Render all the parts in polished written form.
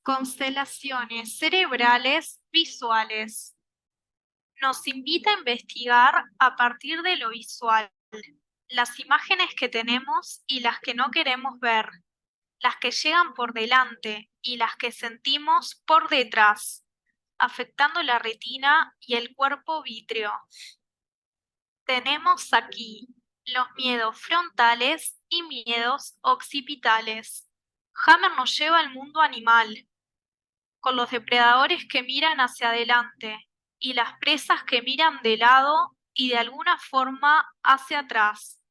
Constelaciones cerebrales visuales. Nos invita a investigar a partir de lo visual, las imágenes que tenemos y las que no queremos ver, las que llegan por delante y las que sentimos por detrás, afectando la retina y el cuerpo vítreo. Tenemos aquí los miedos frontales y miedos occipitales. Hammer nos lleva al mundo animal, con los depredadores que miran hacia adelante y las presas que miran de lado y de alguna forma hacia atrás,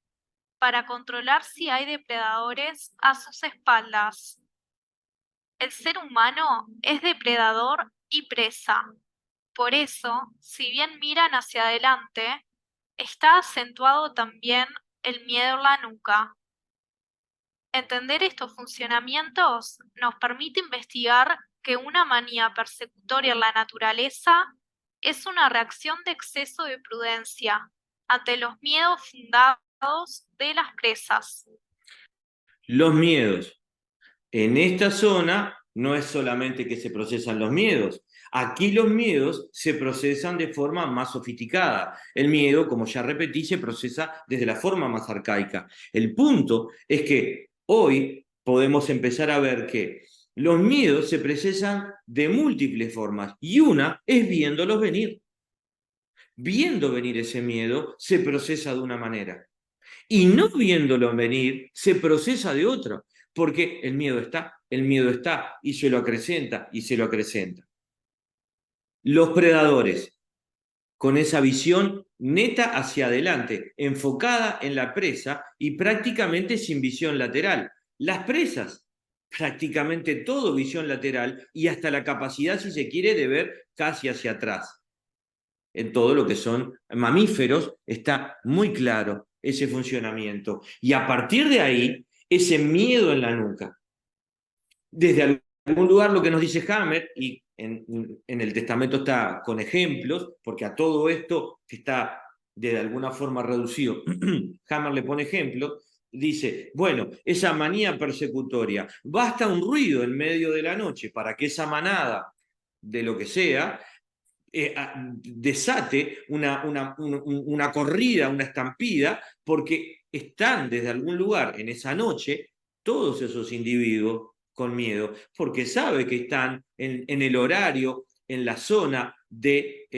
para controlar si hay depredadores a sus espaldas. El ser humano es depredador y presa. Por eso, si bien miran hacia adelante, está acentuado también el miedo en la nuca. Entender estos funcionamientos nos permite investigar que una manía persecutoria en la naturaleza es una reacción de exceso de prudencia ante los miedos fundados de las presas. Los miedos. En esta zona no es solamente que se procesan los miedos. Aquí los miedos se procesan de forma más sofisticada. El miedo, como ya repetí, se procesa desde la forma más arcaica. El punto es que hoy podemos empezar a ver que los miedos se procesan de múltiples formas y una es viéndolos venir. Viendo venir ese miedo se procesa de una manera. Y no viéndolo venir, se procesa de otra, porque el miedo está, y se lo acrecenta, y se lo acrecenta. Los predadores, con esa visión neta hacia adelante, enfocada en la presa y prácticamente sin visión lateral. Las presas, prácticamente todo visión lateral y hasta la capacidad, si se quiere, de ver casi hacia atrás. En todo lo que son mamíferos está muy claro ese funcionamiento. Y a partir de ahí, ese miedo en la nuca. Desde algún lugar lo que nos dice Hammer, y en el testamento está con ejemplos, porque a todo esto que está de alguna forma reducido, Hammer le pone ejemplos, dice, bueno, esa manía persecutoria, basta un ruido en medio de la noche para que esa manada de lo que sea desate una corrida, una estampida, porque están desde algún lugar en esa noche todos esos individuos con miedo, porque sabe que están en el horario, en la zona de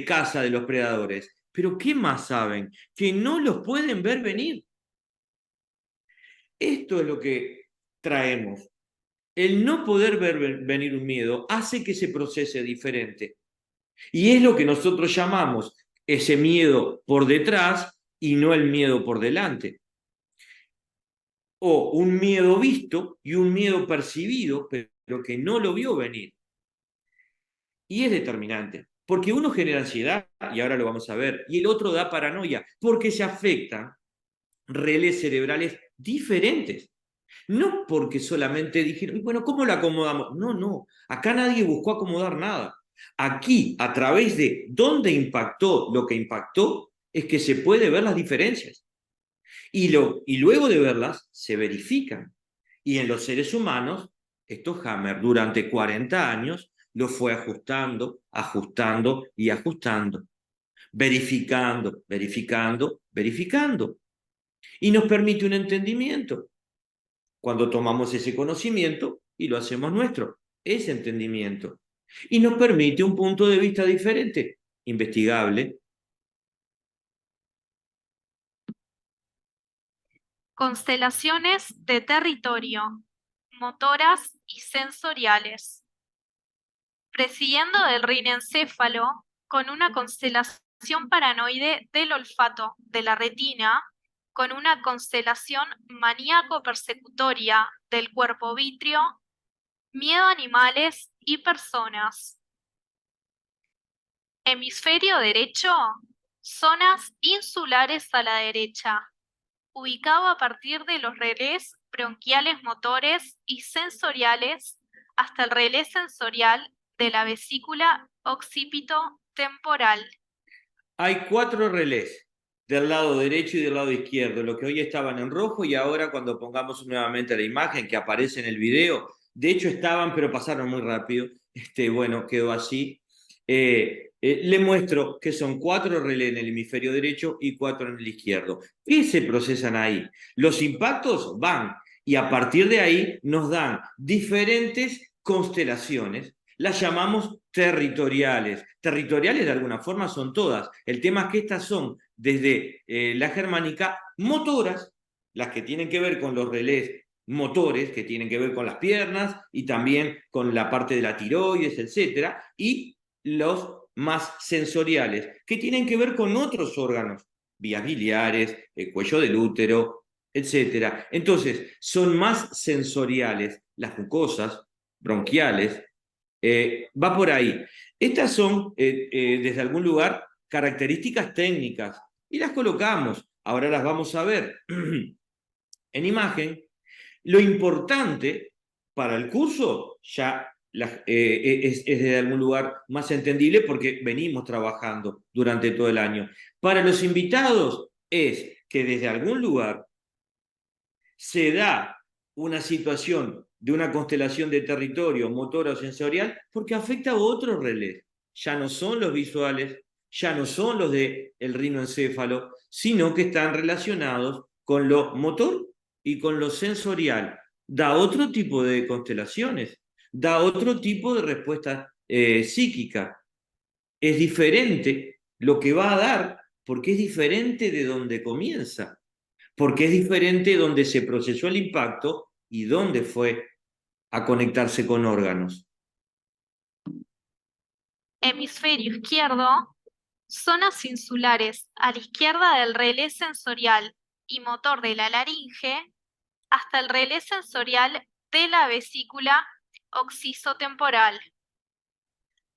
caza de los predadores. Pero ¿qué más saben? Que no los pueden ver venir. Esto es lo que traemos. El no poder ver venir un miedo hace que se procese diferente. Y es lo que nosotros llamamos ese miedo por detrás y no el miedo por delante. O un miedo visto y un miedo percibido, pero que no lo vio venir. Y es determinante, porque uno genera ansiedad, y ahora lo vamos a ver, y el otro da paranoia, porque se afectan relés cerebrales diferentes. No porque solamente dijeron, bueno, ¿cómo lo acomodamos? No, no, acá nadie buscó acomodar nada. Aquí, a través de dónde impactó lo que impactó, es que se puede ver las diferencias. Y luego de verlas, se verifican. Y en los seres humanos, esto Hammer durante 40 años lo fue ajustando, ajustando y ajustando, verificando, verificando, verificando. Y nos permite un entendimiento cuando tomamos ese conocimiento y lo hacemos nuestro, ese entendimiento. Y nos permite un punto de vista diferente, investigable. Constelaciones de territorio, motoras y sensoriales. Presidiendo del rinencéfalo con una constelación paranoide del olfato de la retina, con una constelación maníaco-persecutoria del cuerpo vítreo, miedo a animales y personas. Hemisferio derecho, zonas insulares a la derecha, ubicado a partir de los relés bronquiales motores y sensoriales hasta el relé sensorial de la vesícula occipito-temporal. Hay 4 relés del lado derecho y del lado izquierdo, lo que hoy estaban en rojo y ahora cuando pongamos nuevamente la imagen que aparece en el video, de hecho estaban, pero pasaron muy rápido. Bueno, quedó así. Le muestro que son 4 relés en el hemisferio derecho y 4 en el izquierdo. ¿Qué se procesan ahí? Los impactos van y a partir de ahí nos dan diferentes constelaciones. Las llamamos territoriales. Territoriales de alguna forma son todas. El tema es que estas son desde la germánica motoras, las que tienen que ver con los relés motores, que tienen que ver con las piernas y también con la parte de la tiroides, etcétera, y los más sensoriales, que tienen que ver con otros órganos, vías biliares, el cuello del útero, etcétera. Entonces, son más sensoriales las mucosas bronquiales, va por ahí. Estas son, desde algún lugar, características técnicas y las colocamos. Ahora las vamos a ver en imagen. Lo importante para el curso ya es desde algún lugar más entendible porque venimos trabajando durante todo el año. Para los invitados es que desde algún lugar se da una situación de una constelación de territorio motora o sensorial porque afecta a otros relés. Ya no son los visuales, ya no son los del rinoencéfalo, sino que están relacionados con lo motor y con lo sensorial. Da otro tipo de constelaciones, da otro tipo de respuesta psíquica. Es diferente lo que va a dar porque es diferente de donde comienza, porque es diferente donde se procesó el impacto y dónde fue a conectarse con órganos. Hemisferio izquierdo, zonas insulares a la izquierda del relé sensorial y motor de la laringe hasta el relé sensorial de la vesícula occisotemporal,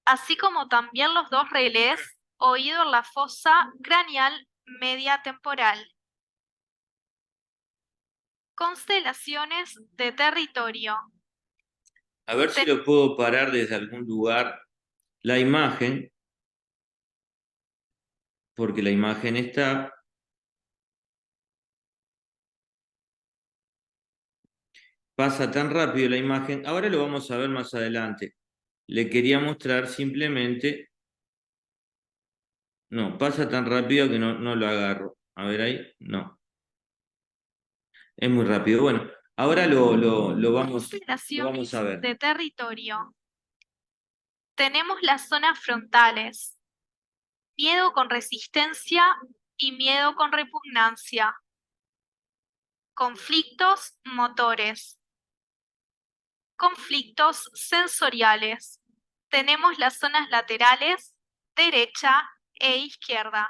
así como también los 2 relés oído en la fosa craneal media temporal. Constelaciones de territorio. A ver si lo puedo parar desde algún lugar la imagen, porque la imagen está. Pasa tan rápido la imagen. Ahora lo vamos a ver más adelante. Le quería mostrar simplemente. No, pasa tan rápido que no lo agarro. A ver ahí. No. Es muy rápido. Bueno, ahora lo vamos a ver. De territorio. Tenemos las zonas frontales. Miedo con resistencia y miedo con repugnancia. Conflictos motores. Conflictos sensoriales. Tenemos las zonas laterales, derecha e izquierda.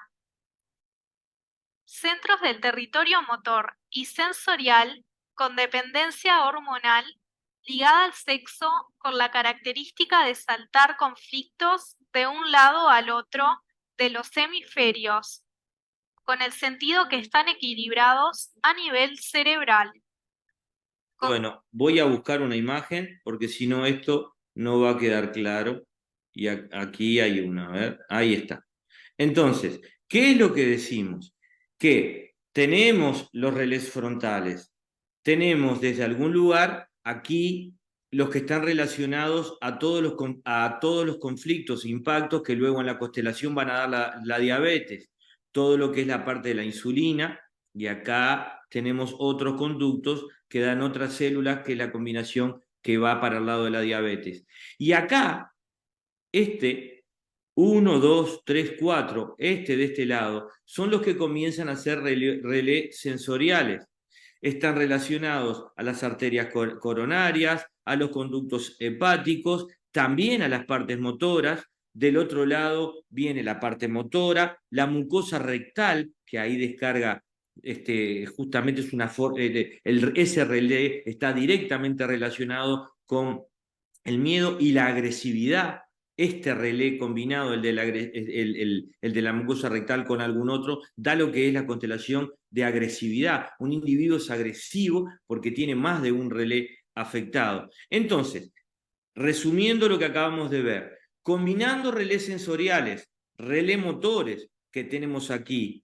Centros del territorio motor y sensorial con dependencia hormonal ligada al sexo con la característica de saltar conflictos de un lado al otro de los hemisferios, con el sentido que están equilibrados a nivel cerebral. Bueno, voy a buscar una imagen porque si no esto no va a quedar claro. Y aquí hay una, a ver, ahí está. Entonces, ¿qué es lo que decimos? Que tenemos los relés frontales, tenemos desde algún lugar aquí los que están relacionados a todos los conflictos, impactos que luego en la constelación van a dar la diabetes, todo lo que es la parte de la insulina, y acá tenemos otros conductos que dan otras células, que es la combinación que va para el lado de la diabetes. Y acá, 1, 2, 3, 4, de este lado, son los que comienzan a ser relé sensoriales. Están relacionados a las arterias coronarias, a los conductos hepáticos, también a las partes motoras. Del otro lado viene la parte motora, la mucosa rectal, que ahí descarga, justamente es una ese relé está directamente relacionado con el miedo y la agresividad. Este relé combinado, el de la mucosa rectal con algún otro, da lo que es la constelación de agresividad. Un individuo es agresivo porque tiene más de un relé afectado. Entonces, resumiendo lo que acabamos de ver, combinando relés sensoriales, relés motores que tenemos aquí,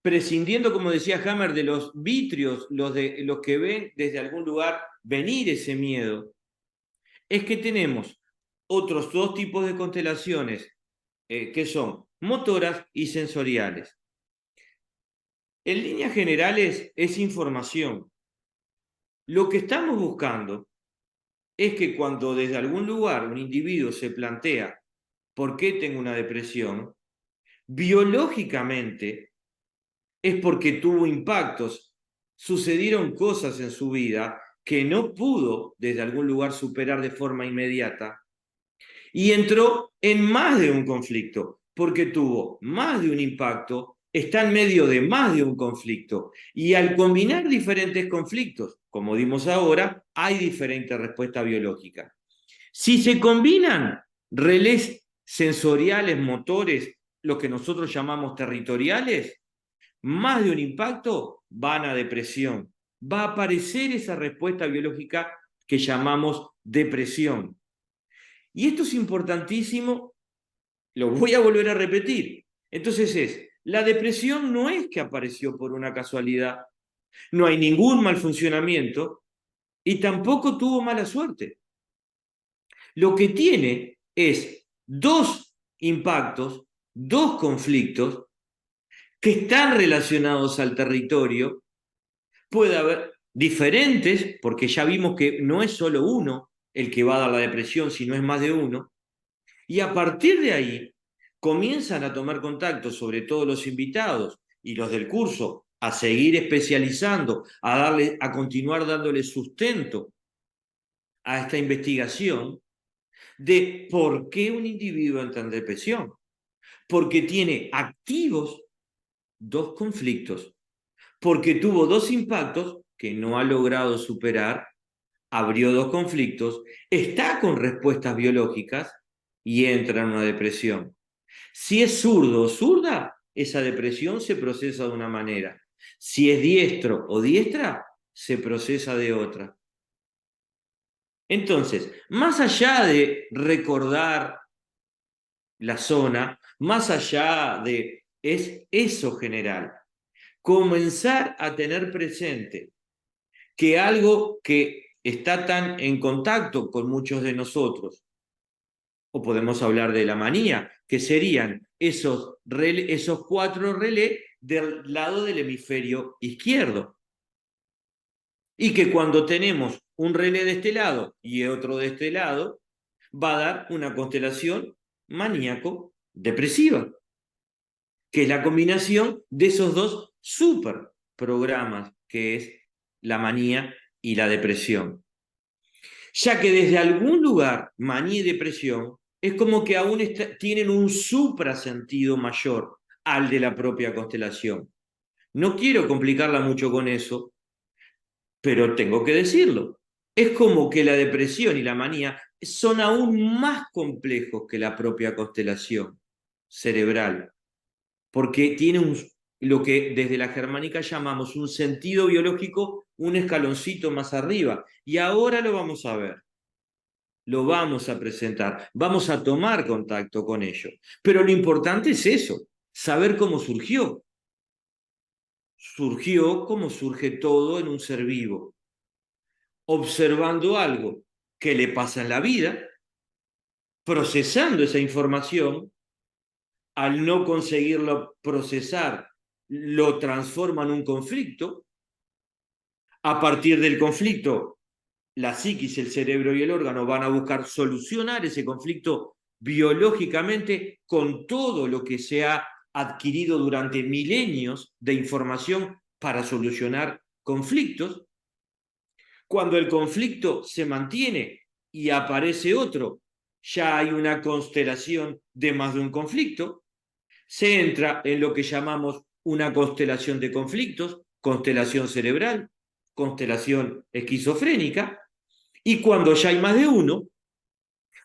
prescindiendo, como decía Hammer, de los vitrios, los que ven desde algún lugar venir ese miedo es que tenemos otros dos tipos de constelaciones que son motoras y sensoriales. En líneas generales es información. Lo que estamos buscando es que cuando desde algún lugar un individuo se plantea ¿por qué tengo una depresión? Biológicamente es porque tuvo impactos, sucedieron cosas en su vida que no pudo desde algún lugar superar de forma inmediata y entró en más de un conflicto, porque tuvo más de un impacto, está en medio de más de un conflicto. Y al combinar diferentes conflictos, como dimos ahora, hay diferentes respuestas biológicas. Si se combinan relés sensoriales, motores, lo que nosotros llamamos territoriales, más de un impacto van a depresión. Va a aparecer esa respuesta biológica que llamamos depresión. Y esto es importantísimo, lo voy a volver a repetir. Entonces la depresión no es que apareció por una casualidad, no hay ningún mal funcionamiento y tampoco tuvo mala suerte. Lo que tiene es dos impactos, dos conflictos que están relacionados al territorio. Puede haber diferentes, porque ya vimos que no es solo uno el que va a dar la depresión, sino es más de uno. Y a partir de ahí comienzan a tomar contacto, sobre todo los invitados y los del curso, a seguir especializando, a continuar dándole sustento a esta investigación de por qué un individuo entra en depresión. Porque tiene activos dos conflictos, porque tuvo dos impactos que no ha logrado superar, abrió dos conflictos, está con respuestas biológicas y entra en una depresión. Si es zurdo o zurda, esa depresión se procesa de una manera. Si es diestro o diestra, se procesa de otra. Entonces, más allá de recordar la zona, más allá de, es eso general, comenzar a tener presente que algo que está tan en contacto con muchos de nosotros, o podemos hablar de la manía, que serían esos cuatro relés del lado del hemisferio izquierdo. Y que cuando tenemos un relé de este lado y otro de este lado, va a dar una constelación maníaco-depresiva, que es la combinación de esos dos super programas, que es la manía y la depresión. Ya que desde algún lugar, manía y depresión, es como que aún tienen un suprasentido mayor al de la propia constelación. No quiero complicarla mucho con eso, pero tengo que decirlo. Es como que la depresión y la manía son aún más complejos que la propia constelación cerebral, porque tiene lo que desde la germánica llamamos un sentido biológico, un escaloncito más arriba. Y ahora lo vamos a ver, lo vamos a presentar, vamos a tomar contacto con ello. Pero lo importante es eso, saber cómo surgió. Surgió como surge todo en un ser vivo, observando algo que le pasa en la vida, procesando esa información, al no conseguirlo procesar, lo transforma en un conflicto. A partir del conflicto, la psiquis, el cerebro y el órgano van a buscar solucionar ese conflicto biológicamente con todo lo que se ha adquirido durante milenios de información para solucionar conflictos. Cuando el conflicto se mantiene y aparece otro, ya hay una constelación de más de un conflicto. Se entra en lo que llamamos una constelación de conflictos, constelación cerebral, constelación esquizofrénica, y cuando ya hay más de uno,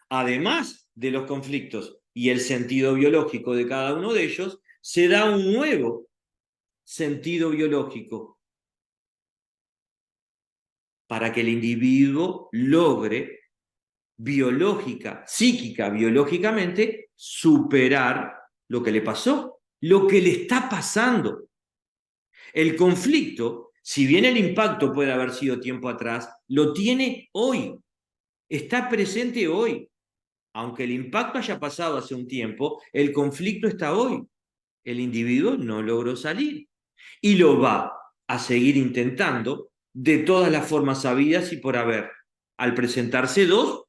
además de los conflictos y el sentido biológico de cada uno de ellos, se da un nuevo sentido biológico para que el individuo logre biológica, psíquica, biológicamente, superar lo que le pasó, lo que le está pasando. El conflicto Si bien el impacto puede haber sido tiempo atrás, lo tiene hoy, está presente hoy. Aunque el impacto haya pasado hace un tiempo, el conflicto está hoy. El individuo no logró salir y lo va a seguir intentando de todas las formas habidas y por haber. Al presentarse dos,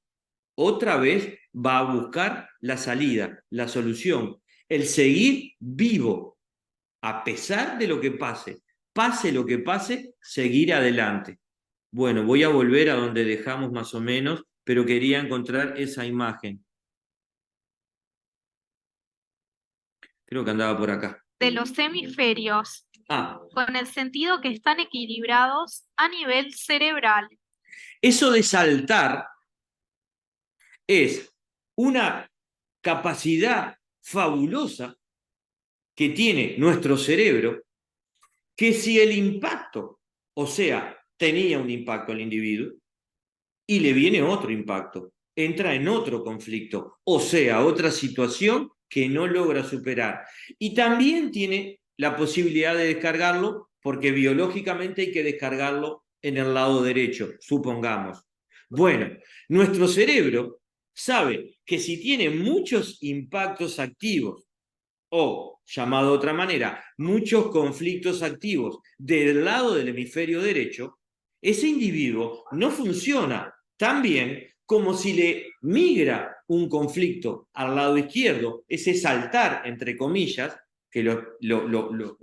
otra vez va a buscar la salida, la solución, el seguir vivo, a pesar de lo que pase lo que pase, seguir adelante. Bueno, voy a volver a donde dejamos más o menos, pero quería encontrar esa imagen. Creo que andaba por acá. De los hemisferios, Ah, con el sentido que están equilibrados a nivel cerebral. eso de saltar es una capacidad fabulosa que tiene nuestro cerebro, que si el impacto, o sea, tenía un impacto al individuo y le viene otro impacto, entra en otro conflicto, o sea, otra situación que no logra superar. Y también tiene la posibilidad de descargarlo, porque biológicamente hay que descargarlo en el lado derecho, supongamos. Bueno, nuestro cerebro sabe que si tiene muchos impactos activos o, llamado de otra manera, muchos conflictos activos del lado del hemisferio derecho, ese individuo no funciona tan bien como si le migra un conflicto al lado izquierdo, ese saltar, entre comillas, que lo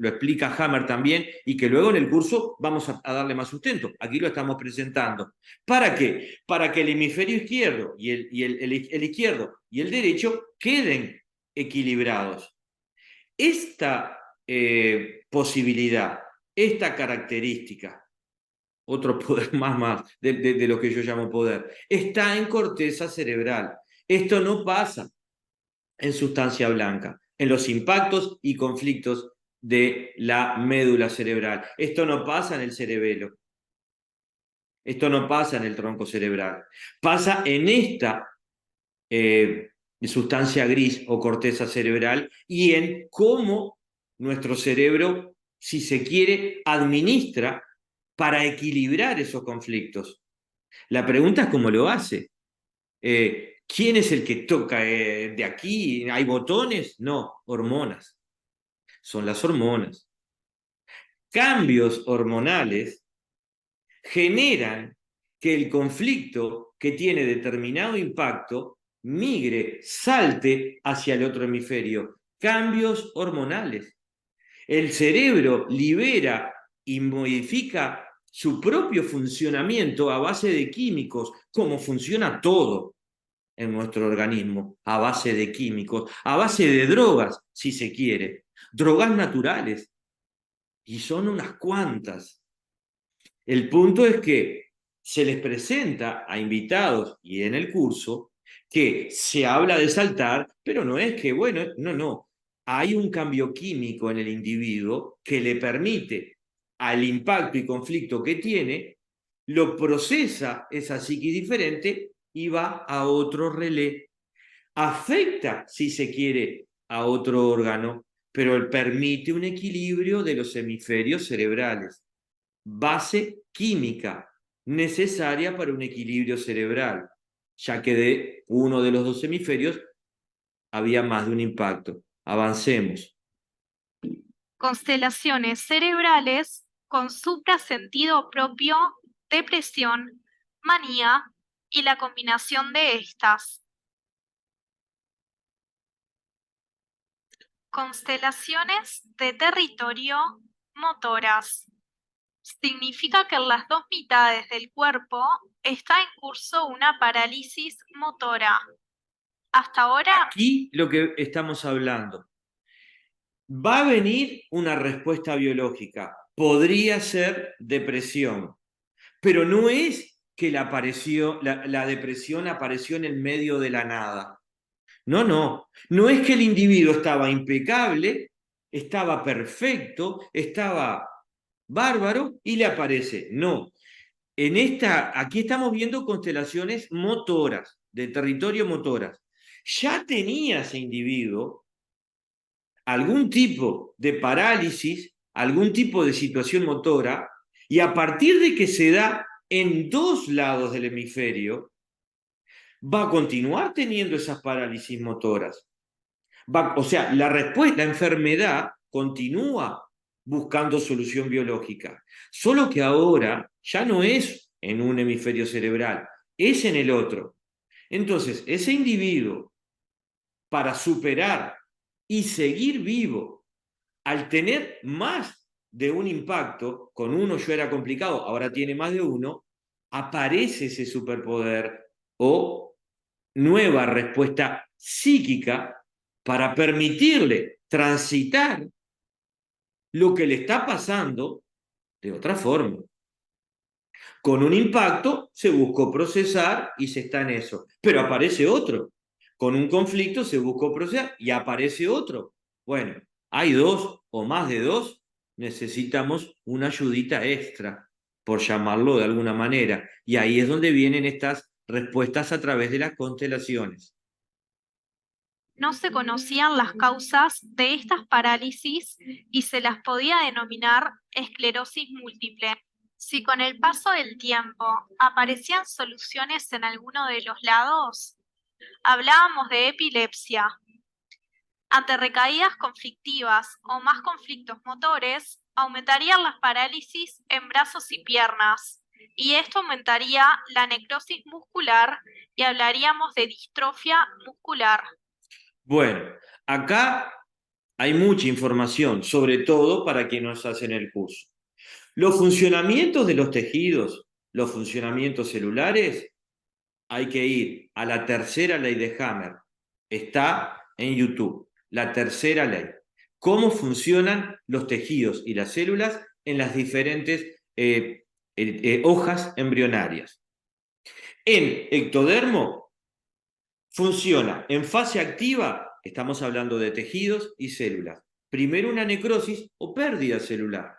explica Hammer también y que luego en el curso vamos a darle más sustento. Aquí lo estamos presentando. ¿Para qué? Para que el hemisferio izquierdo y el izquierdo y el derecho queden equilibrados. Esta posibilidad, esta característica, otro poder más de lo que yo llamo poder, está en corteza cerebral. Esto no pasa en sustancia blanca, en los impactos y conflictos de la médula cerebral. Esto no pasa en el cerebelo. Esto no pasa en el tronco cerebral. Pasa en esta sustancia gris o corteza cerebral y en cómo nuestro cerebro, si se quiere, administra para equilibrar esos conflictos. La pregunta es cómo lo hace. ¿Quién es el que toca de aquí? ¿Hay botones? No, hormonas. Son las hormonas. Cambios hormonales generan que el conflicto que tiene determinado impacto migre, salte hacia el otro hemisferio. Cambios hormonales. El cerebro libera y modifica su propio funcionamiento a base de químicos, como funciona todo en nuestro organismo, a base de químicos, a base de drogas, si se quiere, drogas naturales, y son unas cuantas. El punto es que se les presenta a invitados y en el curso que se habla de saltar, pero no es que, bueno, no. Hay un cambio químico en el individuo que le permite al impacto y conflicto que tiene, lo procesa esa psiquis diferente y va a otro relé. Afecta, si se quiere, a otro órgano, pero permite un equilibrio de los hemisferios cerebrales. Base química necesaria para un equilibrio cerebral, ya que de uno de los dos hemisferios había más de un impacto. Avancemos. Constelaciones cerebrales con suprasentido propio, depresión, manía y la combinación de estas. Constelaciones de territorio motoras. Significa que en las dos mitades del cuerpo está en curso una parálisis motora. Hasta ahora, Aquí lo que estamos hablando. Va a venir una respuesta biológica. Podría ser depresión, pero no es que la depresión apareció en el medio de la nada. No es que el individuo estaba impecable, estaba perfecto, estaba bárbaro y le aparece. No. Aquí estamos viendo constelaciones motoras, de territorio motoras. Ya tenía ese individuo algún tipo de parálisis, algún tipo de situación motora Y a partir de que se da en dos lados del hemisferio, va a continuar teniendo esas parálisis motoras. O sea, la enfermedad continúa buscando solución biológica, solo que ahora ya no es en un hemisferio cerebral, es en el otro. Entonces, ese individuo, para superar y seguir vivo, al tener más de un impacto, con uno ya era complicado, ahora tiene más de uno, aparece ese superpoder o nueva respuesta psíquica para permitirle transitar lo que le está pasando de otra forma. Con un impacto se buscó procesar y se está en eso, pero aparece otro. Con un conflicto se buscó procesar y aparece otro. Bueno, hay dos o más de dos, necesitamos una ayudita extra, por llamarlo de alguna manera. Y ahí es donde vienen estas respuestas a través de las constelaciones. No se conocían las causas de estas parálisis y se las podía denominar esclerosis múltiple. Si con el paso del tiempo aparecían soluciones en alguno de los lados, hablábamos de epilepsia. Ante recaídas conflictivas o más conflictos motores, aumentarían las parálisis en brazos y piernas, y esto aumentaría la necrosis muscular y hablaríamos de distrofia muscular. Bueno, acá hay mucha información, sobre todo para quienes hacen el curso. Los funcionamientos de los tejidos, los funcionamientos celulares, hay que ir a la tercera ley de Hammer. Está en YouTube, la tercera ley. Cómo funcionan los tejidos y las células en las diferentes hojas embrionarias. En ectodermo funciona en fase activa, estamos hablando de tejidos y células. Primero una necrosis o pérdida celular.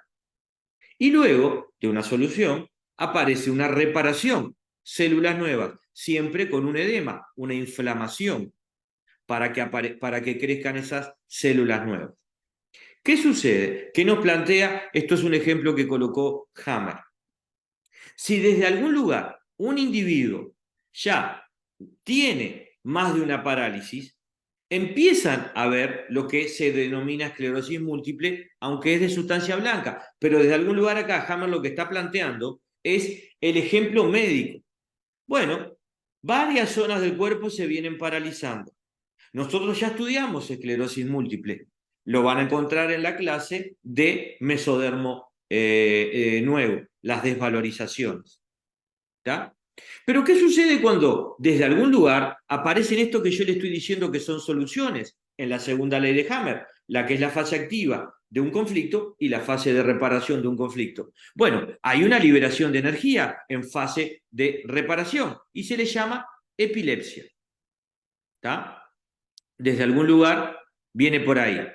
Y luego de una solución aparece una reparación, células nuevas, siempre con un edema, una inflamación, para que crezcan esas células nuevas. ¿Qué sucede? ¿Qué nos plantea? Esto es un ejemplo que colocó Hammer. Si desde algún lugar un individuo ya tiene más de una parálisis, empiezan a ver lo que se denomina esclerosis múltiple, aunque es de sustancia blanca. Pero desde algún lugar acá, Hammer lo que está planteando es el ejemplo médico. Bueno, varias zonas del cuerpo se vienen paralizando. Nosotros ya estudiamos esclerosis múltiple. Lo van a encontrar en la clase de mesodermo nuevo, las desvalorizaciones. ¿Tá? Pero ¿qué sucede cuando desde algún lugar aparecen esto que yo le estoy diciendo que son soluciones en la segunda ley de Hammer, la que es la fase activa de un conflicto y la fase de reparación de un conflicto? Bueno, hay una liberación de energía en fase de reparación y se le llama epilepsia. ¿Tá? Desde algún lugar viene por ahí.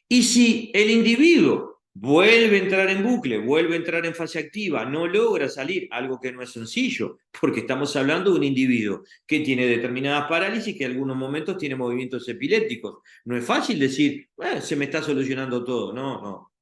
Y si el individuo vuelve a entrar en bucle, vuelve a entrar en fase activa, no logra salir, algo que no es sencillo, porque estamos hablando de un individuo que tiene determinadas parálisis, que en algunos momentos tiene movimientos epilépticos. No es fácil decir, se me está solucionando todo. No, no.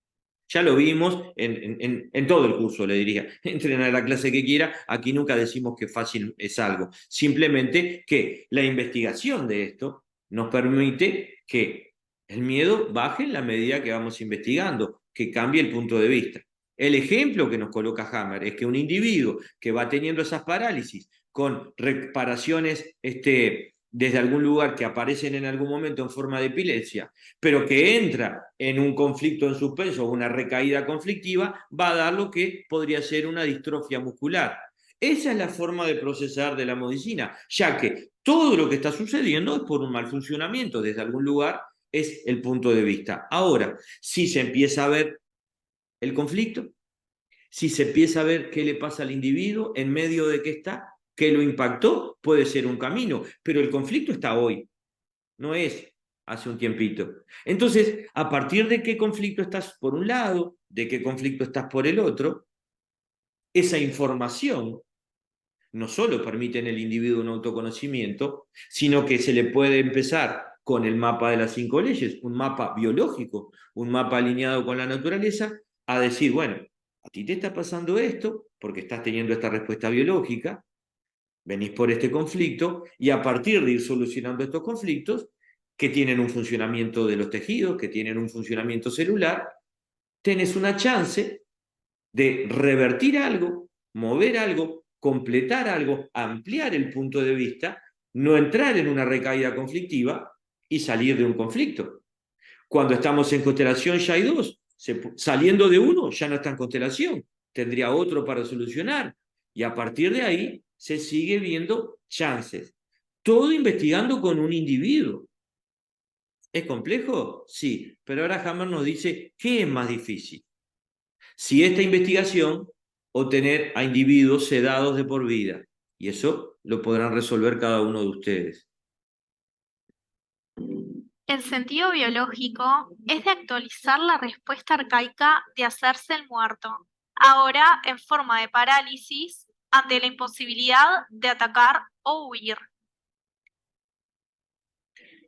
Ya lo vimos en todo el curso, le diría. Entren a la clase que quiera, aquí nunca decimos que fácil es algo. Simplemente que la investigación de esto nos permite que el miedo baje en la medida que vamos investigando, que cambie el punto de vista. El ejemplo que nos coloca Hammer es que un individuo que va teniendo esas parálisis con reparaciones desde algún lugar que aparecen en algún momento en forma de epilepsia, pero que entra en un conflicto en suspenso o una recaída conflictiva, va a dar lo que podría ser una distrofia muscular. Esa es la forma de procesar de la medicina, ya que todo lo que está sucediendo es por un mal funcionamiento, desde algún lugar es el punto de vista. Ahora, si se empieza a ver el conflicto, si se empieza a ver qué le pasa al individuo en medio de qué está, qué lo impactó, puede ser un camino, pero el conflicto está hoy, no es hace un tiempito. Entonces, a partir de qué conflicto estás por un lado, de qué conflicto estás por el otro, esa información no solo permite en el individuo un autoconocimiento, sino que se le puede empezar con el mapa de las 5 leyes, un mapa biológico, un mapa alineado con la naturaleza, a decir, bueno, a ti te está pasando esto porque estás teniendo esta respuesta biológica, venís por este conflicto y a partir de ir solucionando estos conflictos, que tienen un funcionamiento de los tejidos, que tienen un funcionamiento celular, tenés una chance de revertir algo, mover algo, completar algo, ampliar el punto de vista, no entrar en una recaída conflictiva y salir de un conflicto. Cuando estamos en constelación ya hay dos, saliendo de uno ya no está en constelación, tendría otro para solucionar y a partir de ahí se sigue viendo chances. Todo investigando con un individuo. ¿Es complejo? Sí, pero ahora Hammer nos dice qué es más difícil. Si esta investigación o tener a individuos sedados de por vida. Y eso lo podrán resolver cada uno de ustedes. El sentido biológico es de actualizar la respuesta arcaica de hacerse el muerto, ahora en forma de parálisis ante la imposibilidad de atacar o huir.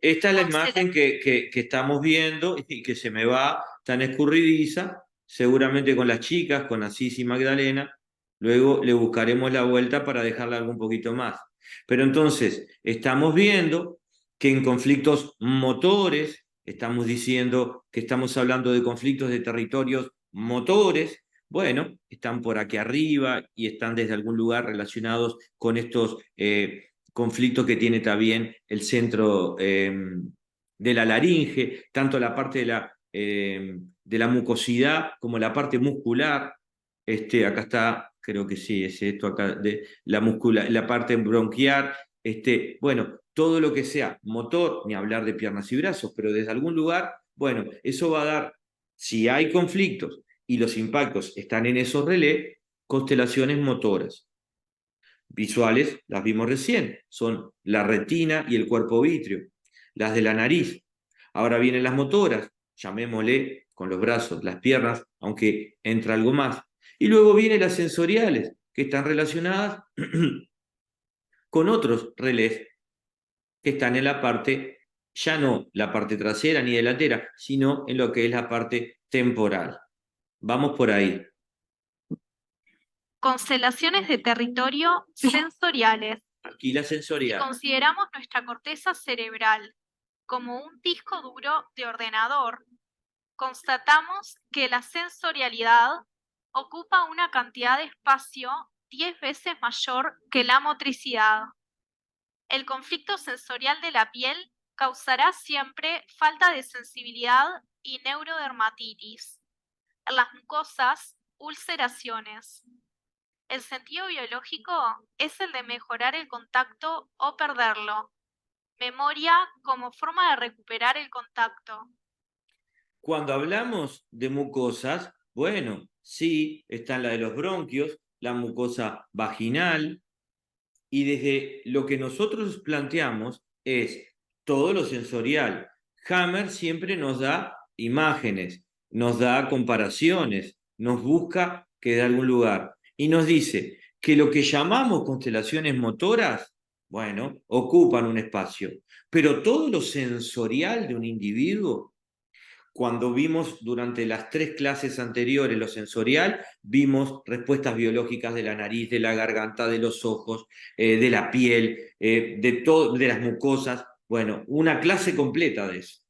Esta es la Considera- imagen que estamos viendo y que se me va tan escurridiza, seguramente con las chicas, con Asís y Magdalena. Luego le buscaremos la vuelta para dejarla algo un poquito más. Pero entonces, estamos viendo que en conflictos motores, estamos diciendo que estamos hablando de conflictos de territorios motores, bueno, están por aquí arriba y están desde algún lugar relacionados con estos conflicto que tiene también el centro de la laringe, tanto la parte de la mucosidad como la parte muscular. Acá está, creo que sí, es esto acá, de la parte bronquial. Bueno, todo lo que sea motor, ni hablar de piernas y brazos, pero desde algún lugar, bueno, eso va a dar, si hay conflictos y los impactos están en esos relés, constelaciones motoras. Visuales, las vimos recién, son la retina y el cuerpo vítreo, las de la nariz. Ahora vienen las motoras, llamémosle con los brazos, las piernas, aunque entra algo más. Y luego vienen las sensoriales, que están relacionadas con otros relés que están en la parte, ya no la parte trasera ni delantera, sino en lo que es la parte temporal. Vamos por ahí. Constelaciones de territorio sensoriales. Aquí la Si sensorial. consideramos nuestra corteza cerebral como un disco duro de ordenador, constatamos que la sensorialidad ocupa una cantidad de espacio 10 veces mayor que la motricidad. El conflicto sensorial de la piel causará siempre falta de sensibilidad y neurodermatitis. En las mucosas, ulceraciones. El sentido biológico es el de mejorar el contacto o perderlo. Memoria como forma de recuperar el contacto. Cuando hablamos de mucosas, bueno, sí, están la de los bronquios, la mucosa vaginal, y desde lo que nosotros planteamos es todo lo sensorial. Hammer siempre nos da imágenes, nos da comparaciones, nos busca que de algún lugar y nos dice que lo que llamamos constelaciones motoras, bueno, ocupan un espacio, pero todo lo sensorial de un individuo cuando vimos durante las 3 clases anteriores lo sensorial, vimos respuestas biológicas de la nariz, de la garganta, de los ojos, de la piel, de las mucosas. Bueno, una clase completa de eso.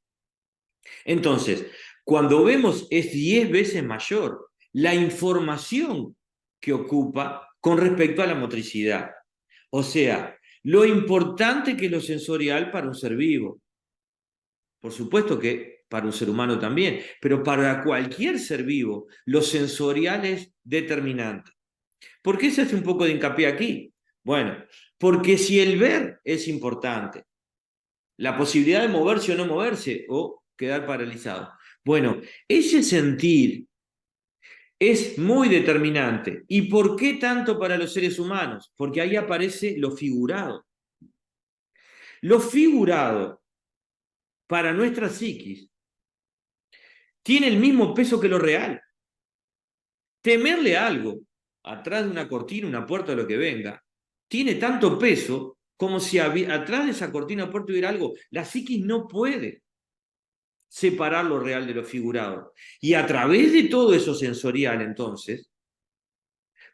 Entonces, cuando vemos es 10 veces mayor la información que ocupa con respecto a la motricidad. O sea, lo importante que es lo sensorial para un ser vivo. Por supuesto que para un ser humano también, pero para cualquier ser vivo, lo sensorial es determinante. ¿Por qué se hace un poco de hincapié aquí? Bueno, porque si el ver es importante, la posibilidad de moverse o no moverse, o quedar paralizado. Bueno, ese sentir es muy determinante. ¿Y por qué tanto para los seres humanos? Porque ahí aparece lo figurado. Lo figurado para nuestra psiquis tiene el mismo peso que lo real. Temerle algo atrás de una cortina, una puerta o lo que venga, tiene tanto peso como si atrás de esa cortina o puerta hubiera algo. La psiquis no puede separar lo real de lo figurado. Y a través de todo eso sensorial, entonces,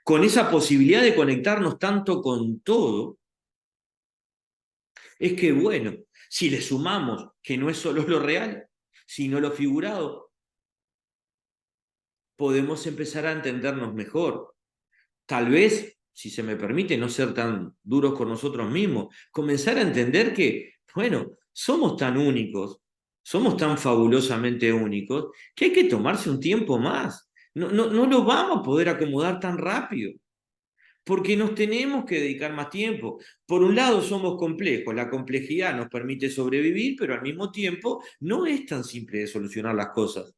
con esa posibilidad de conectarnos tanto con todo, es que, bueno, si le sumamos que no es solo lo real, sino lo figurado, podemos empezar a entendernos mejor. Tal vez, si se me permite, no ser tan duros con nosotros mismos, comenzar a entender que, bueno, somos tan únicos, somos tan fabulosamente únicos, que hay que tomarse un tiempo más. No lo vamos a poder acomodar tan rápido, porque nos tenemos que dedicar más tiempo. Por un lado somos complejos, la complejidad nos permite sobrevivir, pero al mismo tiempo no es tan simple de solucionar las cosas.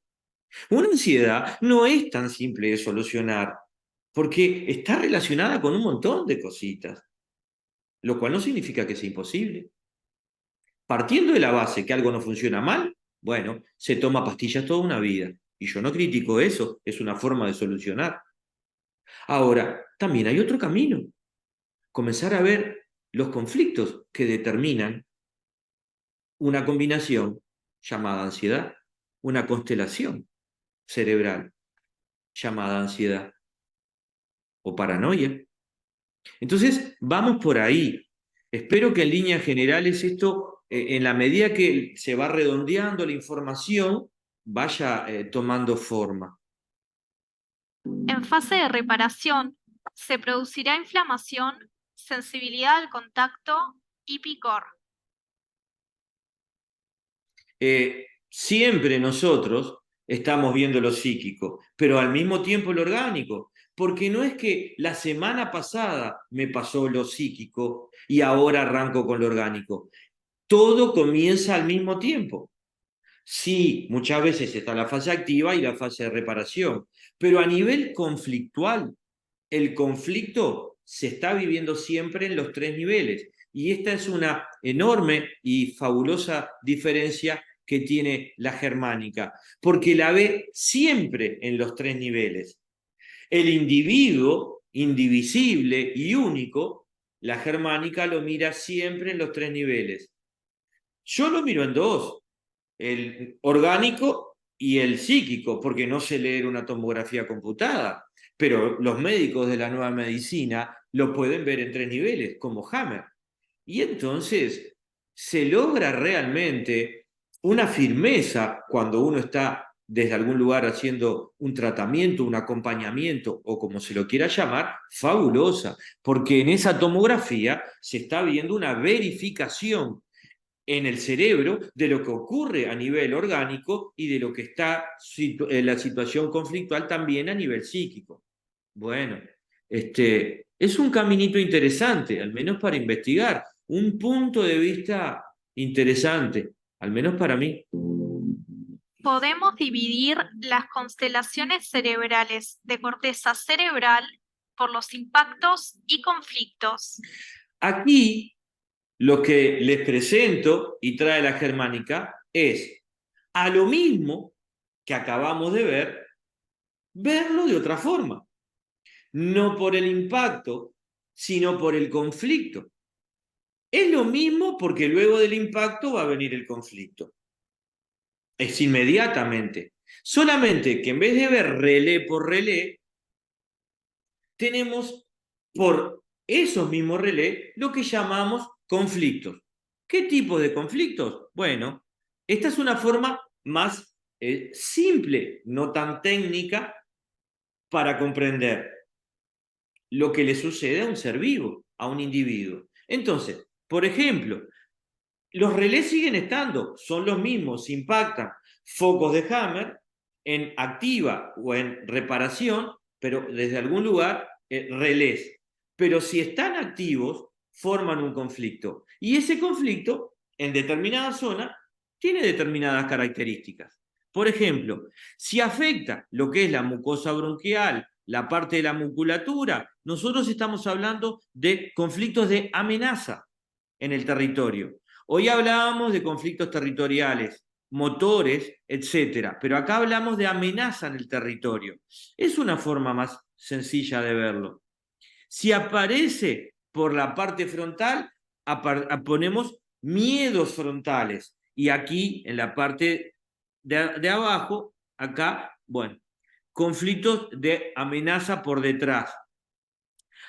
Una ansiedad no es tan simple de solucionar, porque está relacionada con un montón de cositas, lo cual no significa que sea imposible. Partiendo de la base que algo no funciona mal, bueno, se toma pastillas toda una vida. Y yo no critico eso, es una forma de solucionar. Ahora, también hay otro camino, comenzar a ver los conflictos que determinan una combinación llamada ansiedad, una constelación cerebral llamada ansiedad o paranoia. Entonces, vamos por ahí. Espero que en líneas generales esto, en la medida que se va redondeando la información, vaya tomando forma. En fase de reparación, se producirá inflamación, sensibilidad al contacto y picor. Siempre nosotros estamos viendo lo psíquico, pero al mismo tiempo lo orgánico, porque no es que la semana pasada me pasó lo psíquico y ahora arranco con lo orgánico. Todo comienza al mismo tiempo. Sí, muchas veces está la fase activa y la fase de reparación, pero a nivel conflictual, el conflicto se está viviendo siempre en los tres niveles. Y esta es una enorme y fabulosa diferencia que tiene la germánica, porque la ve siempre en los tres niveles. El individuo, indivisible y único, la germánica lo mira siempre en los tres niveles. Yo lo miro en dos, el orgánico y el psíquico, porque no sé leer una tomografía computada, pero los médicos de la nueva medicina lo pueden ver en tres niveles, como Hammer. Y entonces se logra realmente una firmeza cuando uno está desde algún lugar haciendo un tratamiento, un acompañamiento o como se lo quiera llamar, fabulosa, porque en esa tomografía se está viendo una verificación en el cerebro de lo que ocurre a nivel orgánico y de lo que está en la situación conflictual también a nivel psíquico. Bueno, es un caminito interesante, al menos para investigar, un punto de vista interesante, al menos para mí. Podemos dividir las constelaciones cerebrales de corteza cerebral por los impactos y conflictos. Aquí lo que les presento y trae la germánica es a lo mismo que acabamos de ver, verlo de otra forma. No por el impacto, sino por el conflicto. Es lo mismo porque luego del impacto va a venir el conflicto. Es inmediatamente. Solamente que en vez de ver relé por relé, tenemos por esos mismos relés lo que llamamos conflictos. ¿Qué tipo de conflictos? Bueno, esta es una forma más simple, no tan técnica, para comprender lo que le sucede a un ser vivo, a un individuo. Entonces, por ejemplo, los relés siguen estando, son los mismos, impactan focos de Hammer en activa o en reparación, pero desde algún lugar relés. Pero si están activos, forman un conflicto. Y ese conflicto, en determinada zona, tiene determinadas características. Por ejemplo, si afecta lo que es la mucosa bronquial, la parte de la musculatura, nosotros estamos hablando de conflictos de amenaza en el territorio. Hoy hablábamos de conflictos territoriales, motores, etcétera, pero acá hablamos de amenaza en el territorio. Es una forma más sencilla de verlo. Si aparece por la parte frontal, ponemos miedos frontales. Y aquí, en la parte de abajo, acá, bueno, conflictos de amenaza por detrás.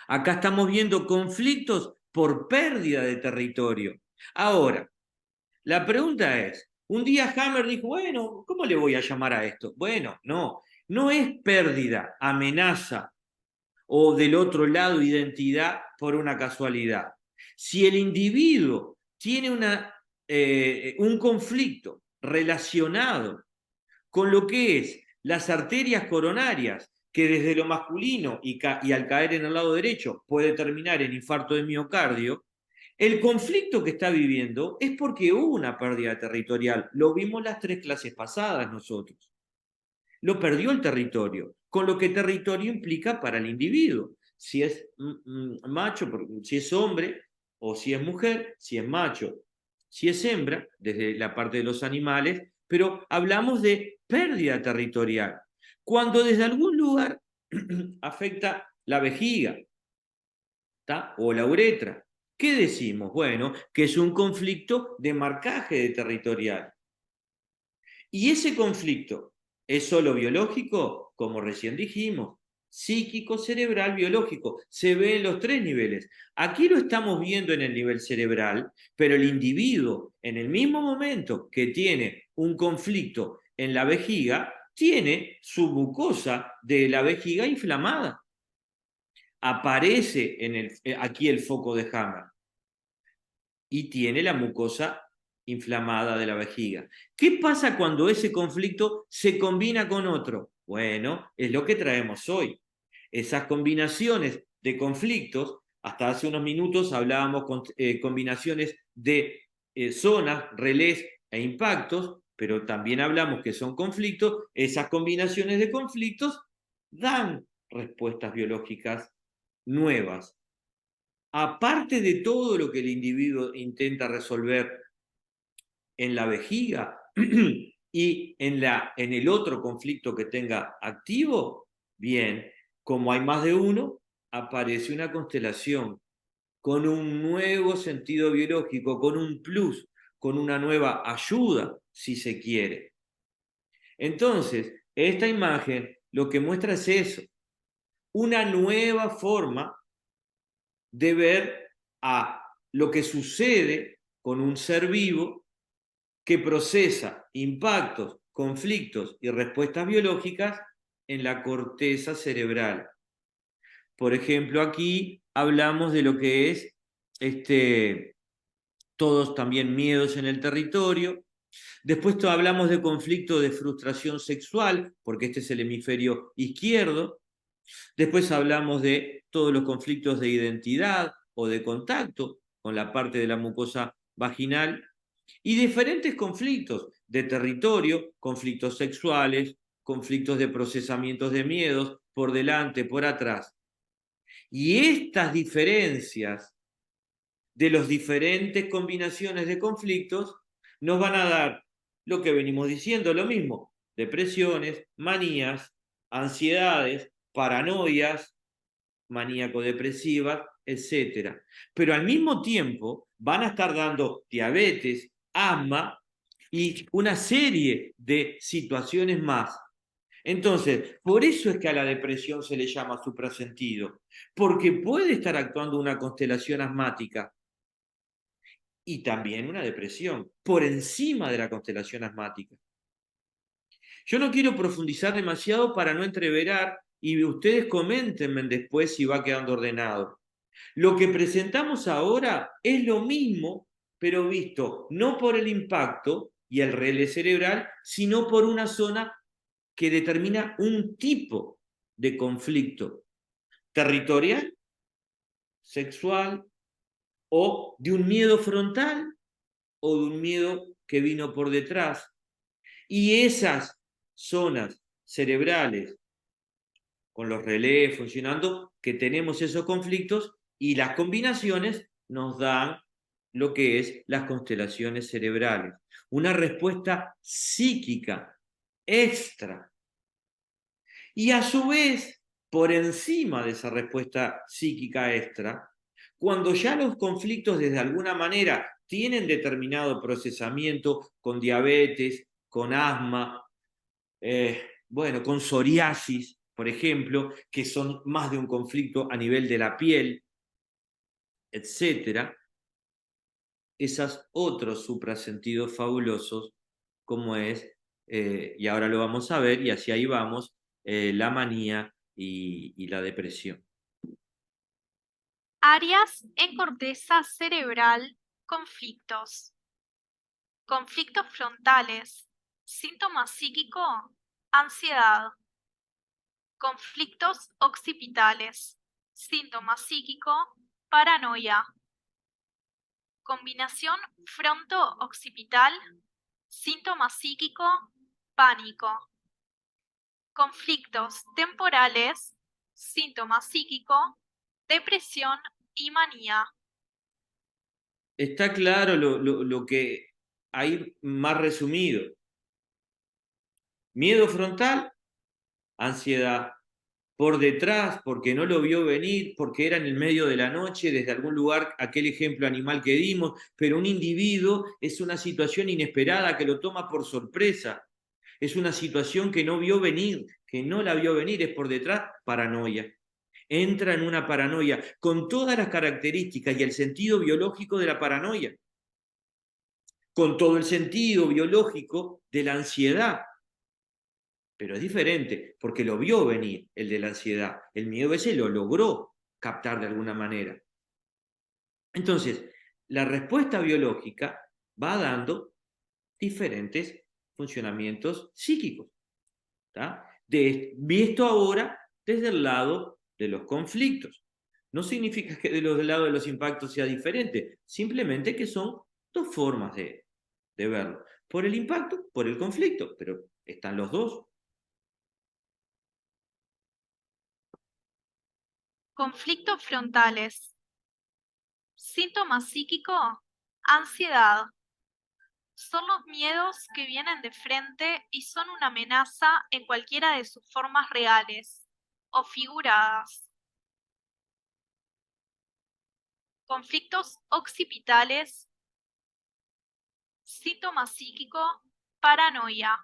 Acá estamos viendo conflictos por pérdida de territorio. Ahora, la pregunta es, un día Hammer dijo, bueno, ¿cómo le voy a llamar a esto? Bueno, no es pérdida, amenaza o del otro lado identidad por una casualidad. Si el individuo tiene un conflicto relacionado con lo que es las arterias coronarias, que desde lo masculino y al caer en el lado derecho puede terminar en infarto de miocardio, el conflicto que está viviendo es porque hubo una pérdida territorial. Lo vimos las 3 clases pasadas nosotros. Lo perdió el territorio, con lo que territorio implica para el individuo. Si es macho, si es hombre, o si es mujer, si es macho, si es hembra, desde la parte de los animales, pero hablamos de pérdida territorial. Cuando desde algún lugar afecta la vejiga, ¿tá? O la uretra. ¿Qué decimos? Bueno, que es un conflicto de marcaje de territorial. Y ese conflicto es solo biológico, como recién dijimos, psíquico, cerebral, biológico. Se ve en los 3 niveles. Aquí lo estamos viendo en el nivel cerebral, pero el individuo, en el mismo momento que tiene un conflicto en la vejiga, tiene su mucosa de la vejiga inflamada. Aparece aquí el foco de Hammer y tiene la mucosa inflamada de la vejiga. ¿Qué pasa cuando ese conflicto se combina con otro? Bueno, es lo que traemos hoy. Esas combinaciones de conflictos, hasta hace unos minutos hablábamos con combinaciones de zonas, relés e impactos, pero también hablamos que son conflictos. Esas combinaciones de conflictos dan respuestas biológicas nuevas. Aparte de todo lo que el individuo intenta resolver en la vejiga y en el otro conflicto que tenga activo, bien, como hay más de uno, aparece una constelación con un nuevo sentido biológico, con un plus, con una nueva ayuda, si se quiere. Entonces, esta imagen lo que muestra es eso, una nueva forma de ver a lo que sucede con un ser vivo que procesa impactos, conflictos y respuestas biológicas en la corteza cerebral. Por ejemplo, aquí hablamos de lo que es todos también miedos en el territorio. Después hablamos de conflicto de frustración sexual, porque este es el hemisferio izquierdo. Después hablamos de todos los conflictos de identidad o de contacto con la parte de la mucosa vaginal y diferentes conflictos de territorio, conflictos sexuales, conflictos de procesamientos de miedos, por delante, por atrás. Y estas diferencias de las diferentes combinaciones de conflictos nos van a dar lo que venimos diciendo, lo mismo, depresiones, manías, ansiedades, paranoias, maníaco-depresivas, etc. Pero al mismo tiempo van a estar dando diabetes, asma y una serie de situaciones más. Entonces, por eso es que a la depresión se le llama suprasentido, porque puede estar actuando una constelación asmática y también una depresión por encima de la constelación asmática. Yo no quiero profundizar demasiado para no entreverar y ustedes coméntenme después si va quedando ordenado. Lo que presentamos ahora es lo mismo, pero visto no por el impacto y el relé cerebral, sino por una zona que determina un tipo de conflicto territorial, sexual o de un miedo frontal o de un miedo que vino por detrás. Y esas zonas cerebrales con los relés funcionando, que tenemos esos conflictos y las combinaciones nos dan lo que es las constelaciones cerebrales. Una respuesta psíquica extra. Y a su vez, por encima de esa respuesta psíquica extra, cuando ya los conflictos desde alguna manera tienen determinado procesamiento con diabetes, con asma, bueno, con psoriasis, por ejemplo, que son más de un conflicto a nivel de la piel, etcétera, esos otros suprasentidos fabulosos, como es, y ahora lo vamos a ver, y hacia ahí vamos, la manía y la depresión. Áreas en corteza cerebral, conflictos. Conflictos frontales. Síntoma psíquico, ansiedad. Conflictos occipitales. Síntoma psíquico, paranoia. Combinación fronto-occipital. Síntoma psíquico, pánico. Conflictos temporales. Síntoma psíquico, depresión y manía. Está claro lo que hay más resumido. Miedo frontal, ansiedad. Por detrás, porque no lo vio venir, porque era en el medio de la noche, desde algún lugar, aquel ejemplo animal que dimos, pero un individuo es una situación inesperada que lo toma por sorpresa. Es una situación que no vio venir, que no la vio venir, es por detrás, paranoia. Entra en una paranoia con todas las características y el sentido biológico de la paranoia, con todo el sentido biológico de la ansiedad. Pero es diferente, porque lo vio venir el de la ansiedad. El miedo ese lo logró captar de alguna manera. Entonces, la respuesta biológica va dando diferentes funcionamientos psíquicos. Visto ahora desde el lado de los conflictos. No significa que del lado de los impactos sea diferente, simplemente que son dos formas de verlo. Por el impacto, por el conflicto, pero están los dos. Conflictos frontales. Síntoma psíquico, ansiedad. Son los miedos que vienen de frente y son una amenaza en cualquiera de sus formas reales o figuradas. Conflictos occipitales. Síntoma psíquico, paranoia.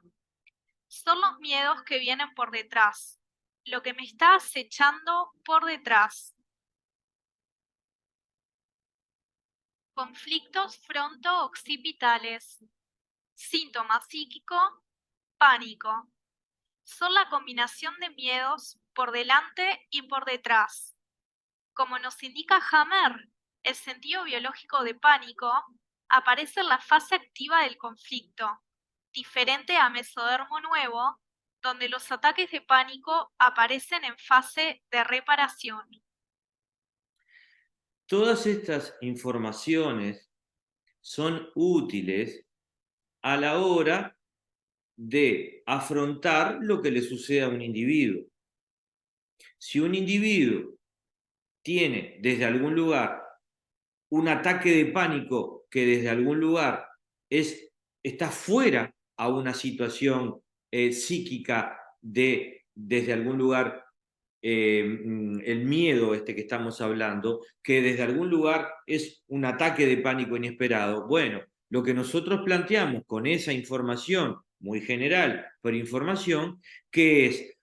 Son los miedos que vienen por detrás, lo que me está acechando por detrás. Conflictos fronto-occipitales. Síntoma psíquico, pánico. Son la combinación de miedos por delante y por detrás. Como nos indica Hammer, el sentido biológico de pánico aparece en la fase activa del conflicto, diferente a mesodermo nuevo, donde los ataques de pánico aparecen en fase de reparación. Todas estas informaciones son útiles a la hora de afrontar lo que le sucede a un individuo. Si un individuo tiene desde algún lugar un ataque de pánico que desde algún lugar está fuera a una situación psíquica desde algún lugar el miedo este que estamos hablando, que desde algún lugar es un ataque de pánico inesperado. Bueno, lo que nosotros planteamos con esa información muy general, pero información, que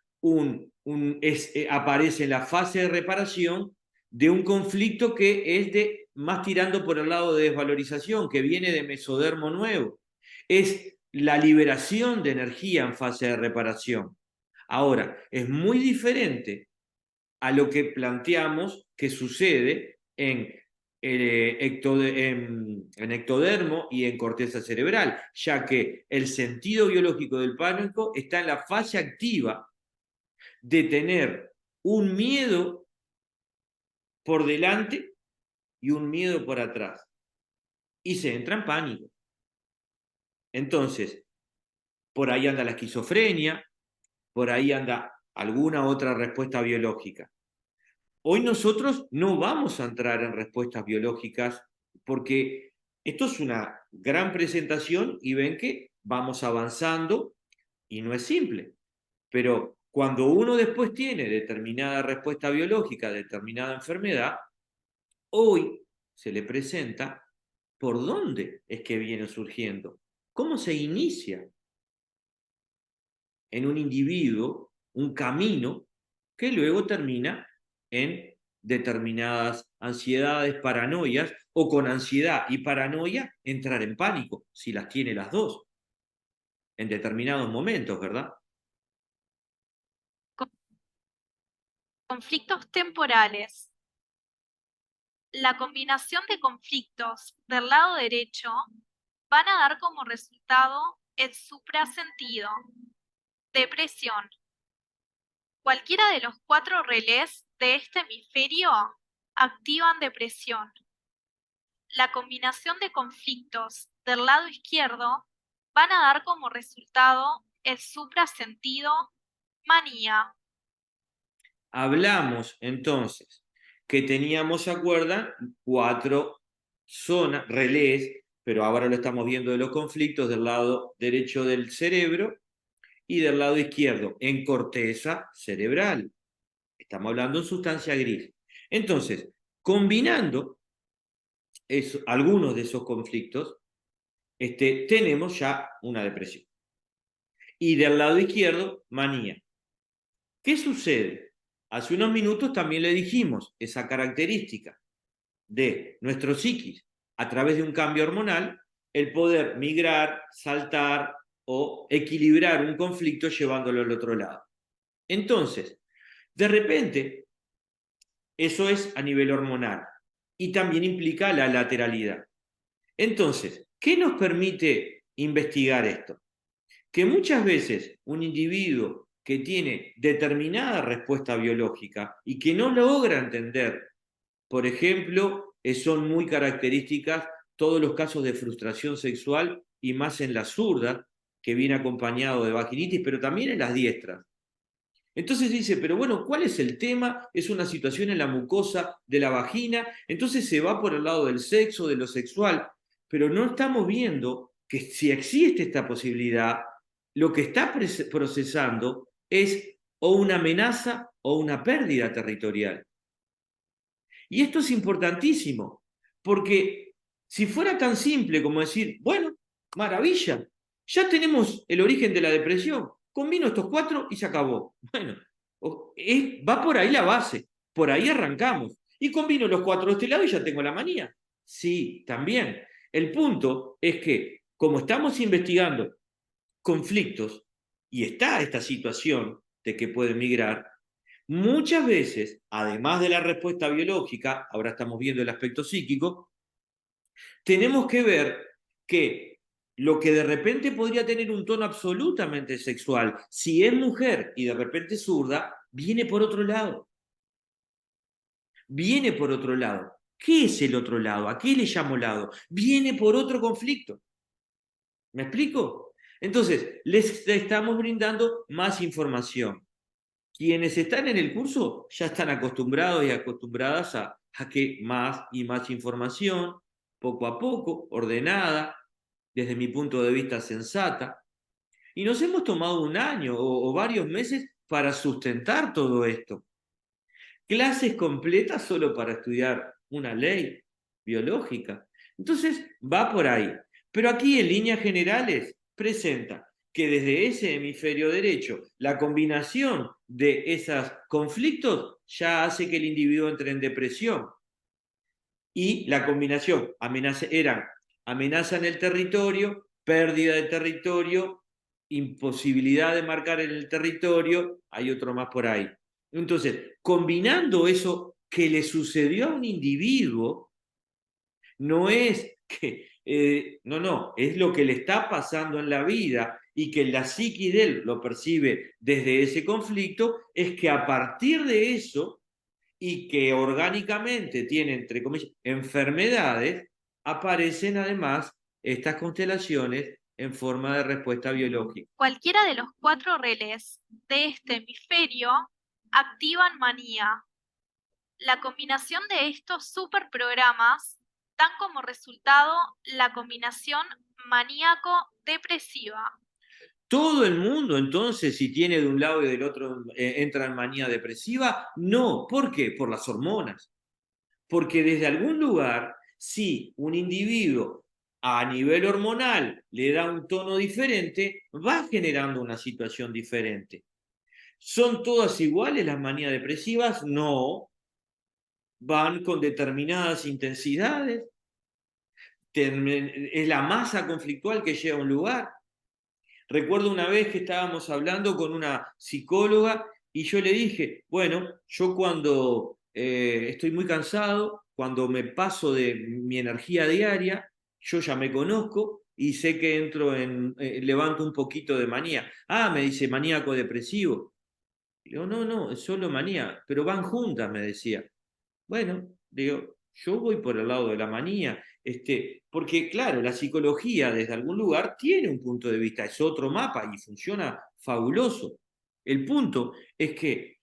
aparece en la fase de reparación de un conflicto que es más tirando por el lado de desvalorización, que viene de mesodermo nuevo. Es la liberación de energía en fase de reparación. Ahora, es muy diferente a lo que planteamos que sucede en ectodermo y en corteza cerebral, ya que el sentido biológico del pánico está en la fase activa de tener un miedo por delante y un miedo por atrás. Y se entra en pánico. Entonces, por ahí anda la esquizofrenia, por ahí anda alguna otra respuesta biológica. Hoy nosotros no vamos a entrar en respuestas biológicas porque esto es una gran presentación y ven que vamos avanzando y no es simple. Pero cuando uno después tiene determinada respuesta biológica, determinada enfermedad, hoy se le presenta por dónde es que viene surgiendo, cómo se inicia en un individuo un camino que luego termina en determinadas ansiedades, paranoias, o con ansiedad y paranoia entrar en pánico, si las tiene las dos, en determinados momentos, ¿verdad? Conflictos temporales. La combinación de conflictos del lado derecho van a dar como resultado el suprasentido, depresión. Cualquiera de los 4 relés de este hemisferio activan depresión. La combinación de conflictos del lado izquierdo van a dar como resultado el suprasentido, manía. Hablamos entonces que teníamos, ¿se acuerdan? 4 zonas, relés, pero ahora lo estamos viendo de los conflictos del lado derecho del cerebro y del lado izquierdo, en corteza cerebral. Estamos hablando en sustancia gris. Entonces, combinando algunos de esos conflictos, tenemos ya una depresión. Y del lado izquierdo, manía. ¿Qué sucede? Hace unos minutos también le dijimos esa característica de nuestro psiquis a través de un cambio hormonal, el poder migrar, saltar o equilibrar un conflicto llevándolo al otro lado. Entonces, de repente, eso es a nivel hormonal y también implica la lateralidad. Entonces, ¿qué nos permite investigar esto? Que muchas veces un individuo que tiene determinada respuesta biológica y que no logra entender, por ejemplo, son muy características todos los casos de frustración sexual y más en las zurdas, que viene acompañado de vaginitis, pero también en las diestras. Entonces dice, pero bueno, ¿cuál es el tema? Es una situación en la mucosa de la vagina, entonces se va por el lado del sexo, de lo sexual, pero no estamos viendo que si existe esta posibilidad, lo que está procesando es o una amenaza o una pérdida territorial. Y esto es importantísimo, porque si fuera tan simple como decir, bueno, maravilla, ya tenemos el origen de la depresión, combino estos 4 y se acabó. Bueno, va por ahí la base, por ahí arrancamos. Y combino los 4 de este lado y ya tengo la manía. Sí, también. El punto es que, como estamos investigando conflictos y está esta situación de que pueden migrar, muchas veces, además de la respuesta biológica, ahora estamos viendo el aspecto psíquico, tenemos que ver que lo que de repente podría tener un tono absolutamente sexual, si es mujer y de repente zurda, viene por otro lado. Viene por otro lado. ¿Qué es el otro lado? ¿A qué le llamo lado? Viene por otro conflicto. ¿Me explico? Entonces, les estamos brindando más información. Quienes están en el curso ya están acostumbrados y acostumbradas a que más y más información, poco a poco, ordenada, desde mi punto de vista sensata. Y nos hemos tomado un año o varios meses para sustentar todo esto. Clases completas solo para estudiar una ley biológica. Entonces, va por ahí. Pero aquí, en líneas generales, presenta que desde ese hemisferio derecho, la combinación de esos conflictos ya hace que el individuo entre en depresión. Y la combinación eran amenaza en el territorio, pérdida de territorio, imposibilidad de marcar en el territorio, hay otro más por ahí. Entonces, combinando eso que le sucedió a un individuo, no es que, no, es lo que le está pasando en la vida y que la psiquis de él lo percibe desde ese conflicto, es que a partir de eso y que orgánicamente tiene, entre comillas, enfermedades, aparecen además estas constelaciones en forma de respuesta biológica. Cualquiera de los 4 relés de este hemisferio activan manía. La combinación de estos superprogramas dan como resultado la combinación maníaco-depresiva. ¿Todo el mundo entonces, si tiene de un lado y del otro, entra en manía depresiva? No. ¿Por qué? Por las hormonas. Porque desde algún lugar, si un individuo a nivel hormonal le da un tono diferente, va generando una situación diferente. ¿Son todas iguales las manías depresivas? No. Van con determinadas intensidades. Es la masa conflictual que llega a un lugar. Recuerdo una vez que estábamos hablando con una psicóloga y yo le dije, bueno, yo cuando estoy muy cansado, cuando me paso de mi energía diaria, yo ya me conozco y sé que levanto un poquito de manía. Ah, me dice maníaco depresivo. Digo, no, no, es solo manía, pero van juntas, me decía. Bueno, digo, yo voy por el lado de la manía, porque claro, la psicología desde algún lugar tiene un punto de vista, es otro mapa y funciona fabuloso. El punto es que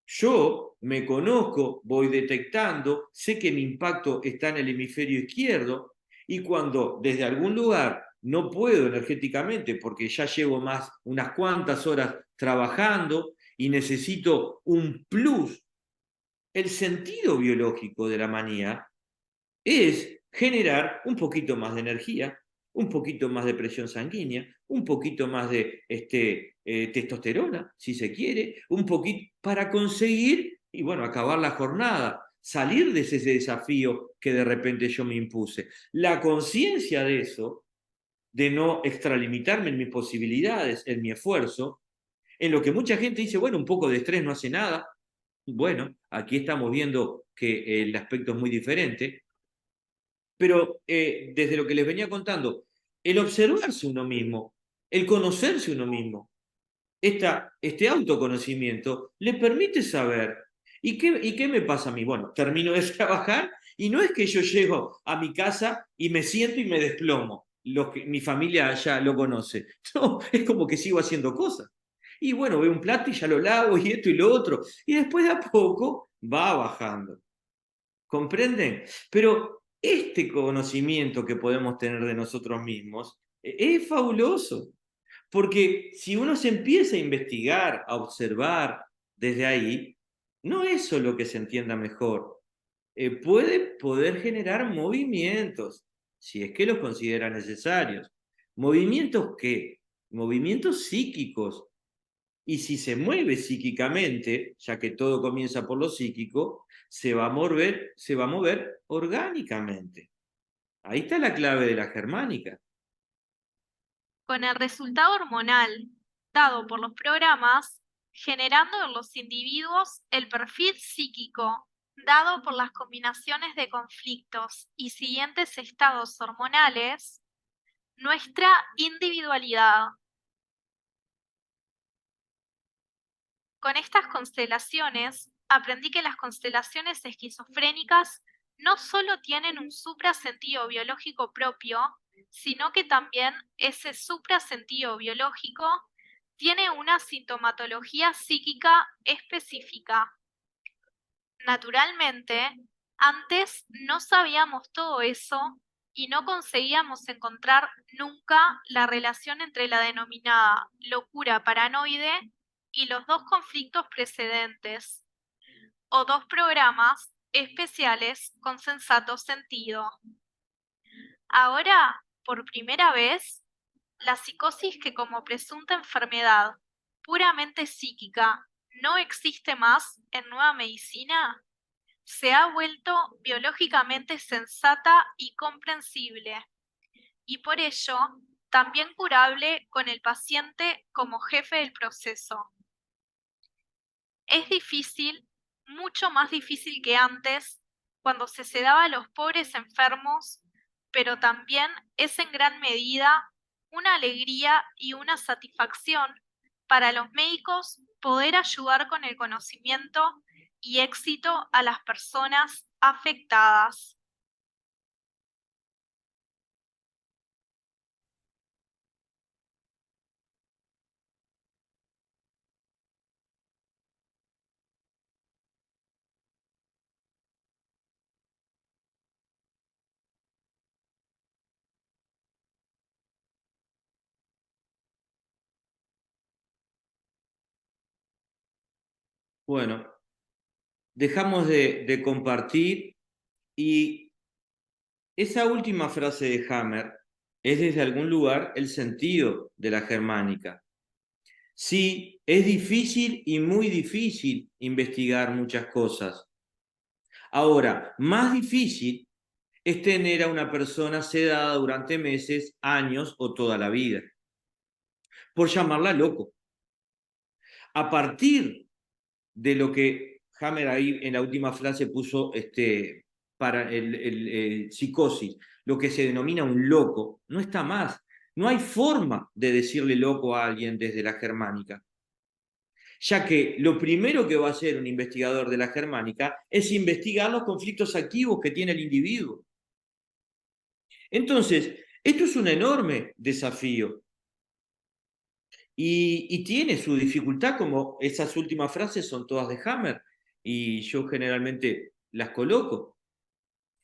yo me conozco, voy detectando, sé que mi impacto está en el hemisferio izquierdo y cuando desde algún lugar no puedo energéticamente porque ya llevo más unas cuantas horas trabajando y necesito un plus, el sentido biológico de la manía es generar un poquito más de energía, un poquito más de presión sanguínea, un poquito más de testosterona, si se quiere, un poquito para conseguir, y bueno, acabar la jornada, salir de ese desafío que de repente yo me impuse. La conciencia de eso, de no extralimitarme en mis posibilidades, en mi esfuerzo, en lo que mucha gente dice, bueno, un poco de estrés no hace nada. Bueno, aquí estamos viendo que el aspecto es muy diferente, pero desde lo que les venía contando, el observarse uno mismo, el conocerse uno mismo, este autoconocimiento le permite saber, ¿y qué me pasa a mí? Bueno, termino de trabajar y no es que yo llego a mi casa y me siento y me desplomo, mi familia ya lo conoce, no, es como que sigo haciendo cosas. Y bueno, veo un plato y ya lo lavo y esto y lo otro, y después de a poco va bajando. ¿Comprenden? Pero este conocimiento que podemos tener de nosotros mismos es fabuloso, porque si uno se empieza a investigar, a observar desde ahí, no es solo que se entienda mejor, puede poder generar movimientos, si es que los considera necesarios. ¿Movimientos qué? Movimientos psíquicos, y si se mueve psíquicamente, ya que todo comienza por lo psíquico, se va a mover orgánicamente. Ahí está la clave de la germánica. Con el resultado hormonal dado por los programas, generando en los individuos el perfil psíquico dado por las combinaciones de conflictos y siguientes estados hormonales, nuestra individualidad. Con estas constelaciones, aprendí que las constelaciones esquizofrénicas no solo tienen un suprasentido biológico propio, sino que también ese suprasentido biológico tiene una sintomatología psíquica específica. Naturalmente, antes no sabíamos todo eso y no conseguíamos encontrar nunca la relación entre la denominada locura paranoide y los dos conflictos precedentes, o dos programas especiales con sensato sentido. Ahora, por primera vez, la psicosis que como presunta enfermedad puramente psíquica no existe más en Nueva Medicina, se ha vuelto biológicamente sensata y comprensible, y por ello también curable con el paciente como jefe del proceso. Es difícil, mucho más difícil que antes, cuando se sedaba a los pobres enfermos, pero también es en gran medida una alegría y una satisfacción para los médicos poder ayudar con el conocimiento y éxito a las personas afectadas. Bueno, dejamos de compartir y esa última frase de Hammer es desde algún lugar el sentido de la germánica. Sí, es difícil y muy difícil investigar muchas cosas. Ahora, más difícil es tener a una persona sedada durante meses, años o toda la vida, por llamarla loco. A partir de lo que Hammer ahí en la última frase puso para el psicosis, lo que se denomina un loco, no está más. No hay forma de decirle loco a alguien desde la germánica, ya que lo primero que va a hacer un investigador de la germánica es investigar los conflictos activos que tiene el individuo. Entonces, esto es un enorme desafío y tiene su dificultad, como esas últimas frases son todas de Hammer y yo generalmente las coloco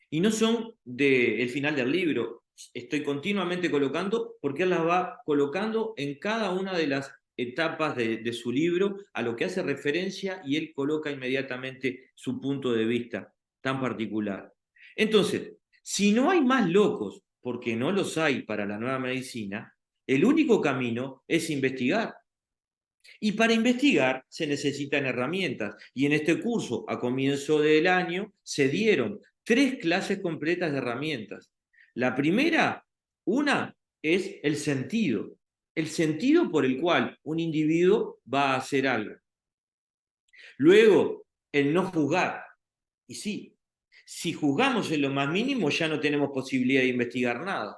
y no son del final del libro. Estoy continuamente colocando porque él las va colocando en cada una de las etapas de su libro a lo que hace referencia y él coloca inmediatamente su punto de vista tan particular. Entonces, si no hay más locos, porque no los hay para la nueva medicina, el único camino es investigar. Y para investigar se necesitan herramientas. Y en este curso, a comienzo del año, se dieron 3 clases completas de herramientas. La primera, una, es el sentido por el cual un individuo va a hacer algo. Luego, el no juzgar. Y sí, si juzgamos en lo más mínimo, ya no tenemos posibilidad de investigar nada.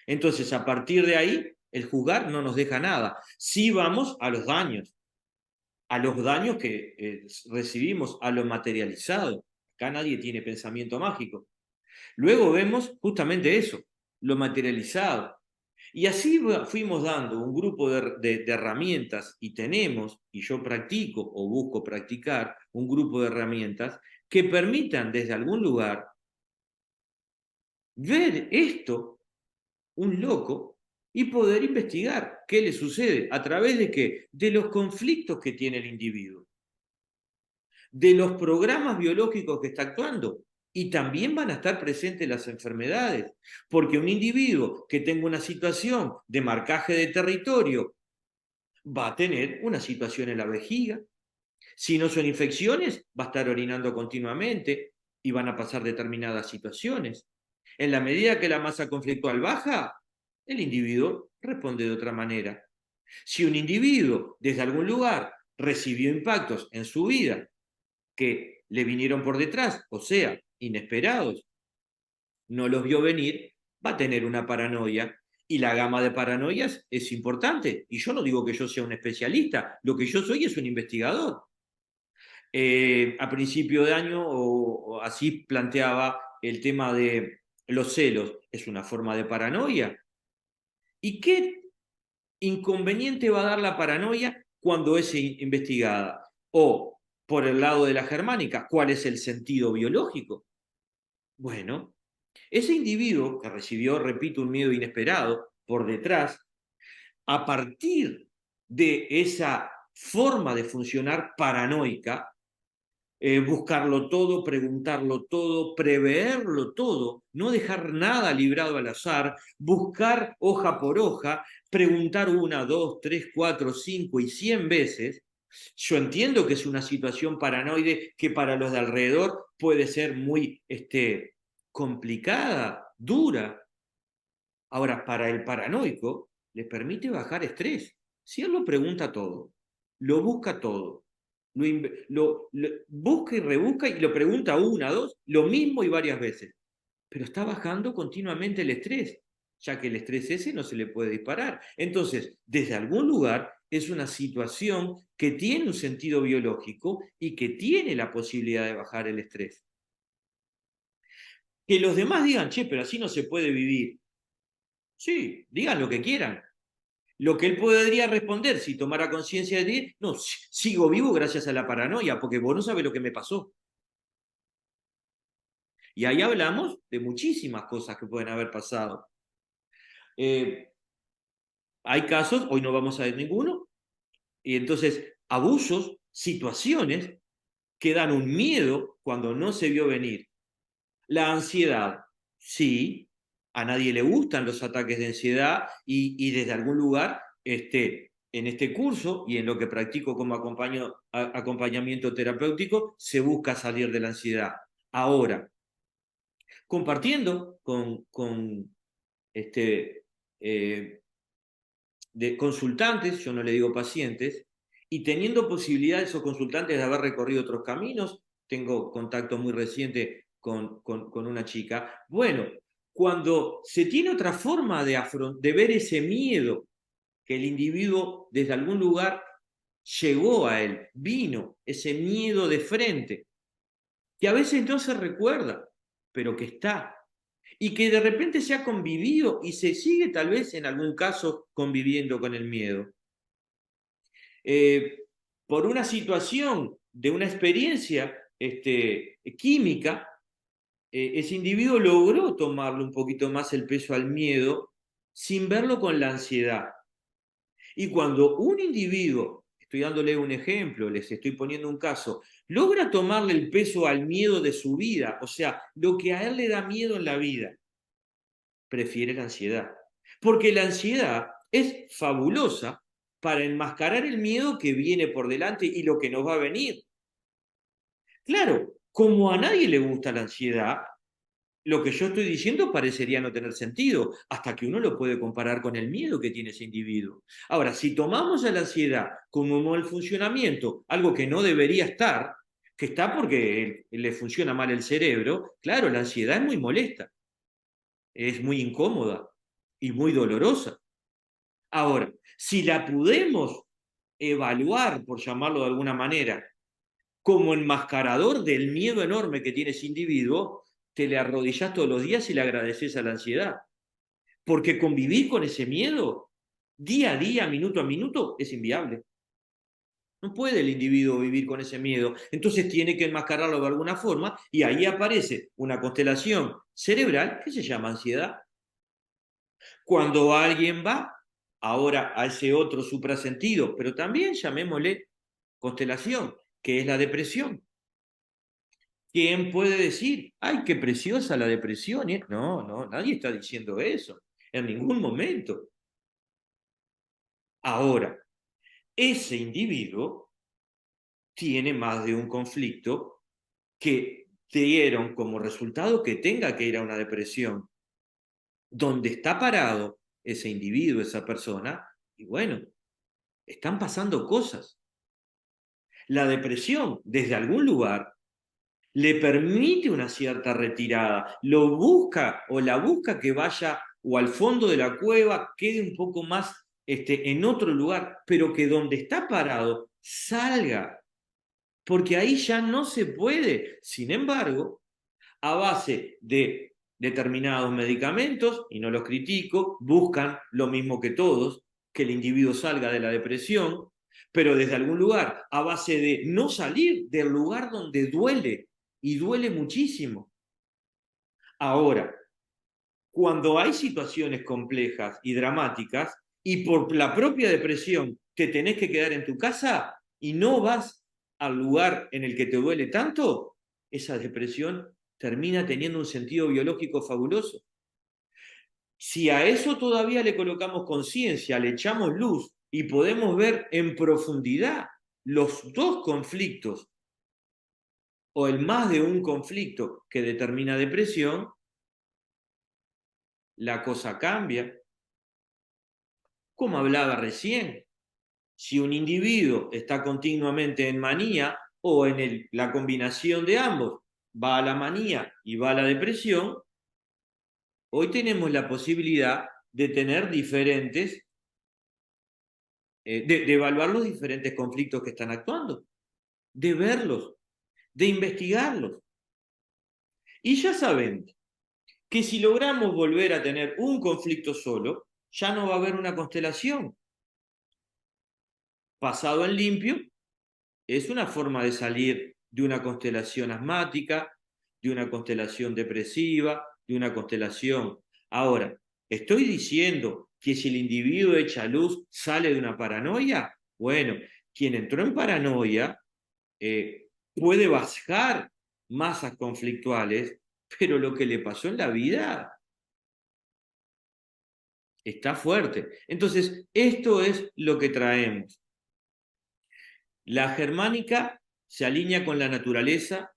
Entonces, a partir de ahí, el juzgar no nos deja nada. Sí vamos a los daños que recibimos, a lo materializado. Acá nadie tiene pensamiento mágico. Luego vemos justamente eso, lo materializado. Y así fuimos dando un grupo de herramientas y tenemos, y yo practico o busco practicar, un grupo de herramientas que permitan desde algún lugar ver esto, un loco, y poder investigar qué le sucede a través de qué, de los conflictos que tiene el individuo, de los programas biológicos que está actuando. Y también van a estar presentes las enfermedades, porque un individuo que tenga una situación de marcaje de territorio va a tener una situación en la vejiga. Si no son infecciones, va a estar orinando continuamente y van a pasar determinadas situaciones. En la medida que la masa conflictual baja, el individuo responde de otra manera. Si un individuo desde algún lugar recibió impactos en su vida que le vinieron por detrás, o sea, inesperados, no los vio venir, va a tener una paranoia. Y la gama de paranoias es importante. Y yo no digo que yo sea un especialista, lo que yo soy es un investigador. A principio de año, o así planteaba el tema de los celos, es una forma de paranoia. ¿Y qué inconveniente va a dar la paranoia cuando es investigada? O, por el lado de la germánica, ¿cuál es el sentido biológico? Bueno, ese individuo que recibió, repito, un miedo inesperado por detrás, a partir de esa forma de funcionar paranoica, buscarlo todo, preguntarlo todo, preverlo todo, no dejar nada librado al azar, buscar hoja por hoja, preguntar 1, 2, 3, 4, 5 y 100 veces. Yo entiendo que es una situación paranoide que para los de alrededor puede ser muy complicada, dura. Ahora, para el paranoico le permite bajar estrés. Si él lo pregunta todo, lo busca todo, lo busca y rebusca y lo pregunta 1, 2, lo mismo y varias veces, pero está bajando continuamente el estrés, ya que el estrés ese no se le puede disparar. Entonces, desde algún lugar es una situación que tiene un sentido biológico y que tiene la posibilidad de bajar el estrés. Que los demás digan, che, pero así no se puede vivir. Sí, digan lo que quieran. Lo que él podría responder si tomara conciencia de él, no, sigo vivo gracias a la paranoia, porque vos no sabés lo que me pasó. Y ahí hablamos de muchísimas cosas que pueden haber pasado. Eh, Hay casos, hoy no vamos a ver ninguno, y entonces abusos, situaciones que dan un miedo cuando no se vio venir. La ansiedad, sí, a nadie le gustan los ataques de ansiedad y desde algún lugar en este curso y en lo que practico como acompañamiento terapéutico, se busca salir de la ansiedad. Ahora, compartiendo con eh, de consultantes, yo no le digo pacientes, y teniendo posibilidad esos consultantes de haber recorrido otros caminos, tengo contacto muy reciente con una chica. Bueno, cuando se tiene otra forma de ver ese miedo que el individuo desde algún lugar llegó a él, vino ese miedo de frente, que a veces no se recuerda, pero que está, y que de repente se ha convivido y se sigue tal vez en algún caso conviviendo con el miedo. Eh, por una situación de una experiencia química, ese individuo logró tomarle un poquito más el peso al miedo sin verlo con la ansiedad. Y cuando un individuo, estoy dándole un ejemplo, les estoy poniendo un caso, logra tomarle el peso al miedo de su vida, o sea, lo que a él le da miedo en la vida, prefiere la ansiedad. Porque la ansiedad es fabulosa para enmascarar el miedo que viene por delante y lo que nos va a venir. Claro, como a nadie le gusta la ansiedad, lo que yo estoy diciendo parecería no tener sentido, hasta que uno lo puede comparar con el miedo que tiene ese individuo. Ahora, si tomamos a la ansiedad como el funcionamiento, algo que no debería estar, que está porque le funciona mal el cerebro, claro, la ansiedad es muy molesta, es muy incómoda y muy dolorosa. Ahora, si la podemos evaluar, por llamarlo de alguna manera, como enmascarador del miedo enorme que tiene ese individuo, te le arrodillas todos los días y le agradeces a la ansiedad. Porque convivir con ese miedo, día a día, minuto a minuto, es inviable. No puede el individuo vivir con ese miedo. Entonces tiene que enmascararlo de alguna forma y ahí aparece una constelación cerebral que se llama ansiedad. Cuando alguien va ahora a ese otro suprasentido, pero también llamémosle constelación, que es la depresión. ¿Quién puede decir, ay, qué preciosa la depresión? No, no, nadie está diciendo eso, en ningún momento. Ahora, ese individuo tiene más de un conflicto que dieron como resultado que tenga que ir a una depresión. Donde está parado ese individuo, esa persona, y bueno, están pasando cosas. La depresión, desde algún lugar, le permite una cierta retirada, lo busca o la busca que vaya o al fondo de la cueva, quede un poco más en otro lugar, pero que donde está parado salga, porque ahí ya no se puede. Sin embargo, a base de determinados medicamentos, y no los critico, buscan lo mismo que todos, que el individuo salga de la depresión, pero desde algún lugar, a base de no salir del lugar donde duele, y duele muchísimo. Ahora, cuando hay situaciones complejas y dramáticas, y por la propia depresión te tenés que quedar en tu casa y no vas al lugar en el que te duele tanto, esa depresión termina teniendo un sentido biológico fabuloso. Si a eso todavía le colocamos conciencia, le echamos luz y podemos ver en profundidad los dos conflictos o el más de un conflicto que determina depresión, la cosa cambia. Como hablaba recién, si un individuo está continuamente en manía o en la combinación de ambos, va a la manía y va a la depresión, hoy tenemos la posibilidad de tener diferentes, de evaluar los diferentes conflictos que están actuando, de verlos, de investigarlos. Y ya saben que si logramos volver a tener un conflicto solo, ya no va a haber una constelación. Pasado en limpio, es una forma de salir de una constelación asmática, de una constelación depresiva, de una constelación. Ahora, ¿estoy diciendo que si el individuo echa luz sale de una paranoia? Bueno, quien entró en paranoia puede bajar masas conflictuales, pero lo que le pasó en la vida Está fuerte. Entonces, esto es lo que traemos. La germánica se alinea con la naturaleza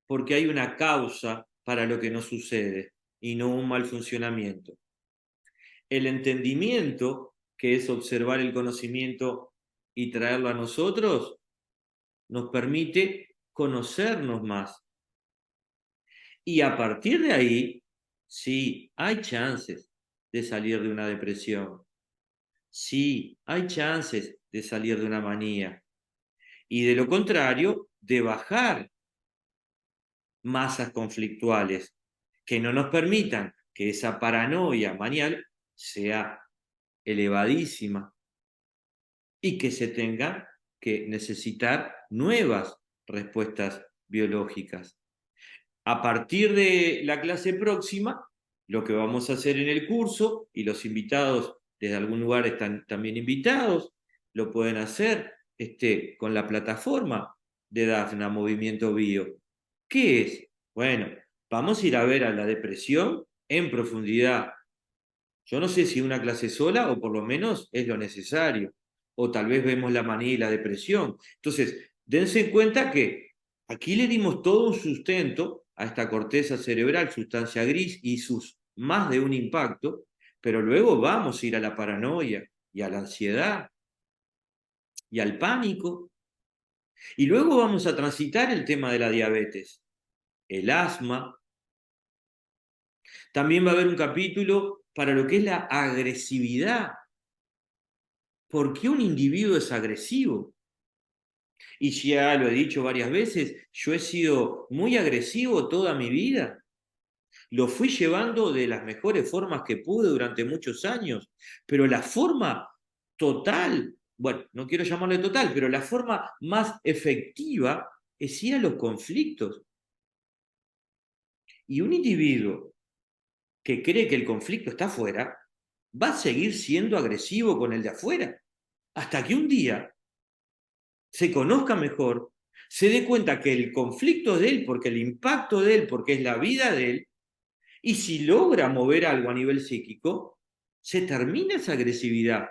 porque hay una causa para lo que nos sucede y no un mal funcionamiento. El entendimiento, que es observar el conocimiento y traerlo a nosotros, nos permite conocernos más. Y a partir de ahí, sí, hay chances de salir de una depresión. Sí, hay chances de salir de una manía. Y de lo contrario, de bajar masas conflictuales que no nos permitan que esa paranoia manial sea elevadísima y que se tenga que necesitar nuevas respuestas biológicas. A partir de la clase próxima, lo que vamos a hacer en el curso, y los invitados desde algún lugar están también invitados, lo pueden hacer con la plataforma de Dafna Movimiento Bio. ¿Qué es? Bueno, vamos a ir a ver a la depresión en profundidad. Yo no sé si una clase sola o por lo menos es lo necesario. O tal vez vemos la manía y la depresión. Entonces, dense cuenta que aquí le dimos todo un sustento a esta corteza cerebral, sustancia gris y sus más de un impacto, pero luego vamos a ir a la paranoia y a la ansiedad y al pánico. Y luego vamos a transitar el tema de la diabetes, el asma. También va a haber un capítulo para lo que es la agresividad. ¿Por qué un individuo es agresivo? Y ya lo he dicho varias veces, yo he sido muy agresivo toda mi vida. Lo fui llevando de las mejores formas que pude durante muchos años, pero la forma total, bueno, no quiero llamarle total, pero la forma más efectiva es ir a los conflictos. Y un individuo que cree que el conflicto está afuera, va a seguir siendo agresivo con el de afuera, hasta que un día se conozca mejor, se dé cuenta que el conflicto es de él, porque el impacto de él, porque es la vida de él, y si logra mover algo a nivel psíquico, se termina esa agresividad.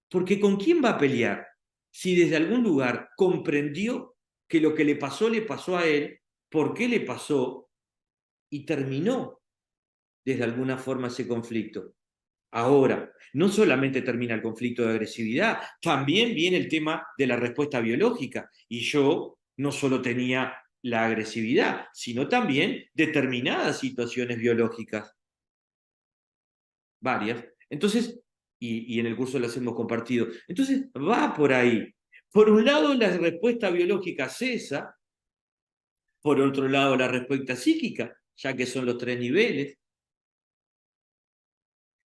Porque ¿con quién va a pelear? Si desde algún lugar comprendió que lo que le pasó a él, por qué le pasó, y terminó desde alguna forma ese conflicto. Ahora, no solamente termina el conflicto de agresividad, también viene el tema de la respuesta biológica. Y yo no solo tenía la agresividad, sino también determinadas situaciones biológicas, varias. Entonces, y en el curso las hemos compartido. Entonces, va por ahí. Por un lado, la respuesta biológica cesa, por otro lado, la respuesta psíquica, ya que son los tres niveles.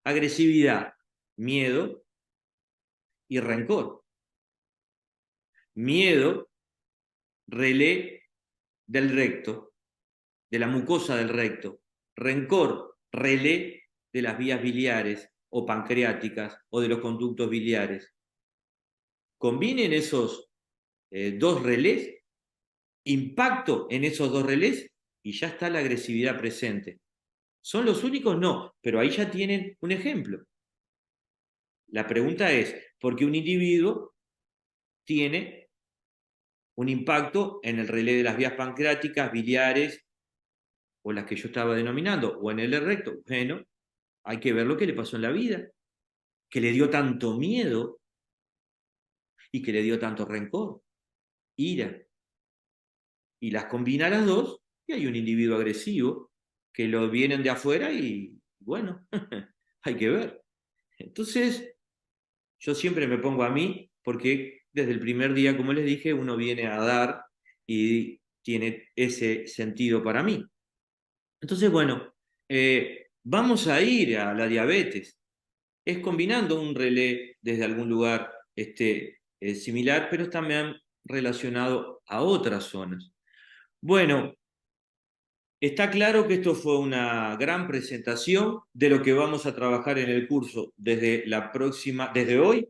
Agresividad, miedo y rencor. Miedo, relé del recto, de la mucosa del recto. Rencor, relé de las vías biliares o pancreáticas o de los conductos biliares. Combinen esos dos relés, impacto en esos dos relés y ya está la agresividad presente. ¿Son los únicos? No, pero ahí ya tienen un ejemplo. La pregunta es, ¿por qué un individuo tiene un impacto en el relé de las vías pancreáticas, biliares o las que yo estaba denominando, o en el recto? Bueno, hay que ver lo que le pasó en la vida, que le dio tanto miedo y que le dio tanto rencor, ira. Y las combina las dos y hay un individuo agresivo que lo vienen de afuera y bueno, hay que ver. Entonces, yo siempre me pongo a mí porque desde el primer día, como les dije, uno viene a dar y tiene ese sentido para mí. Entonces, bueno, vamos a ir a la diabetes. Es combinando un relé desde algún lugar similar, pero también relacionado a otras zonas. Bueno, está claro que esto fue una gran presentación de lo que vamos a trabajar en el curso desde hoy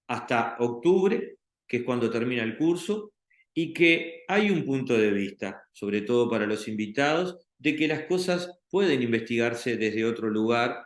hasta octubre, que es cuando termina el curso, y que hay un punto de vista, sobre todo para los invitados, de que las cosas pueden investigarse desde otro lugar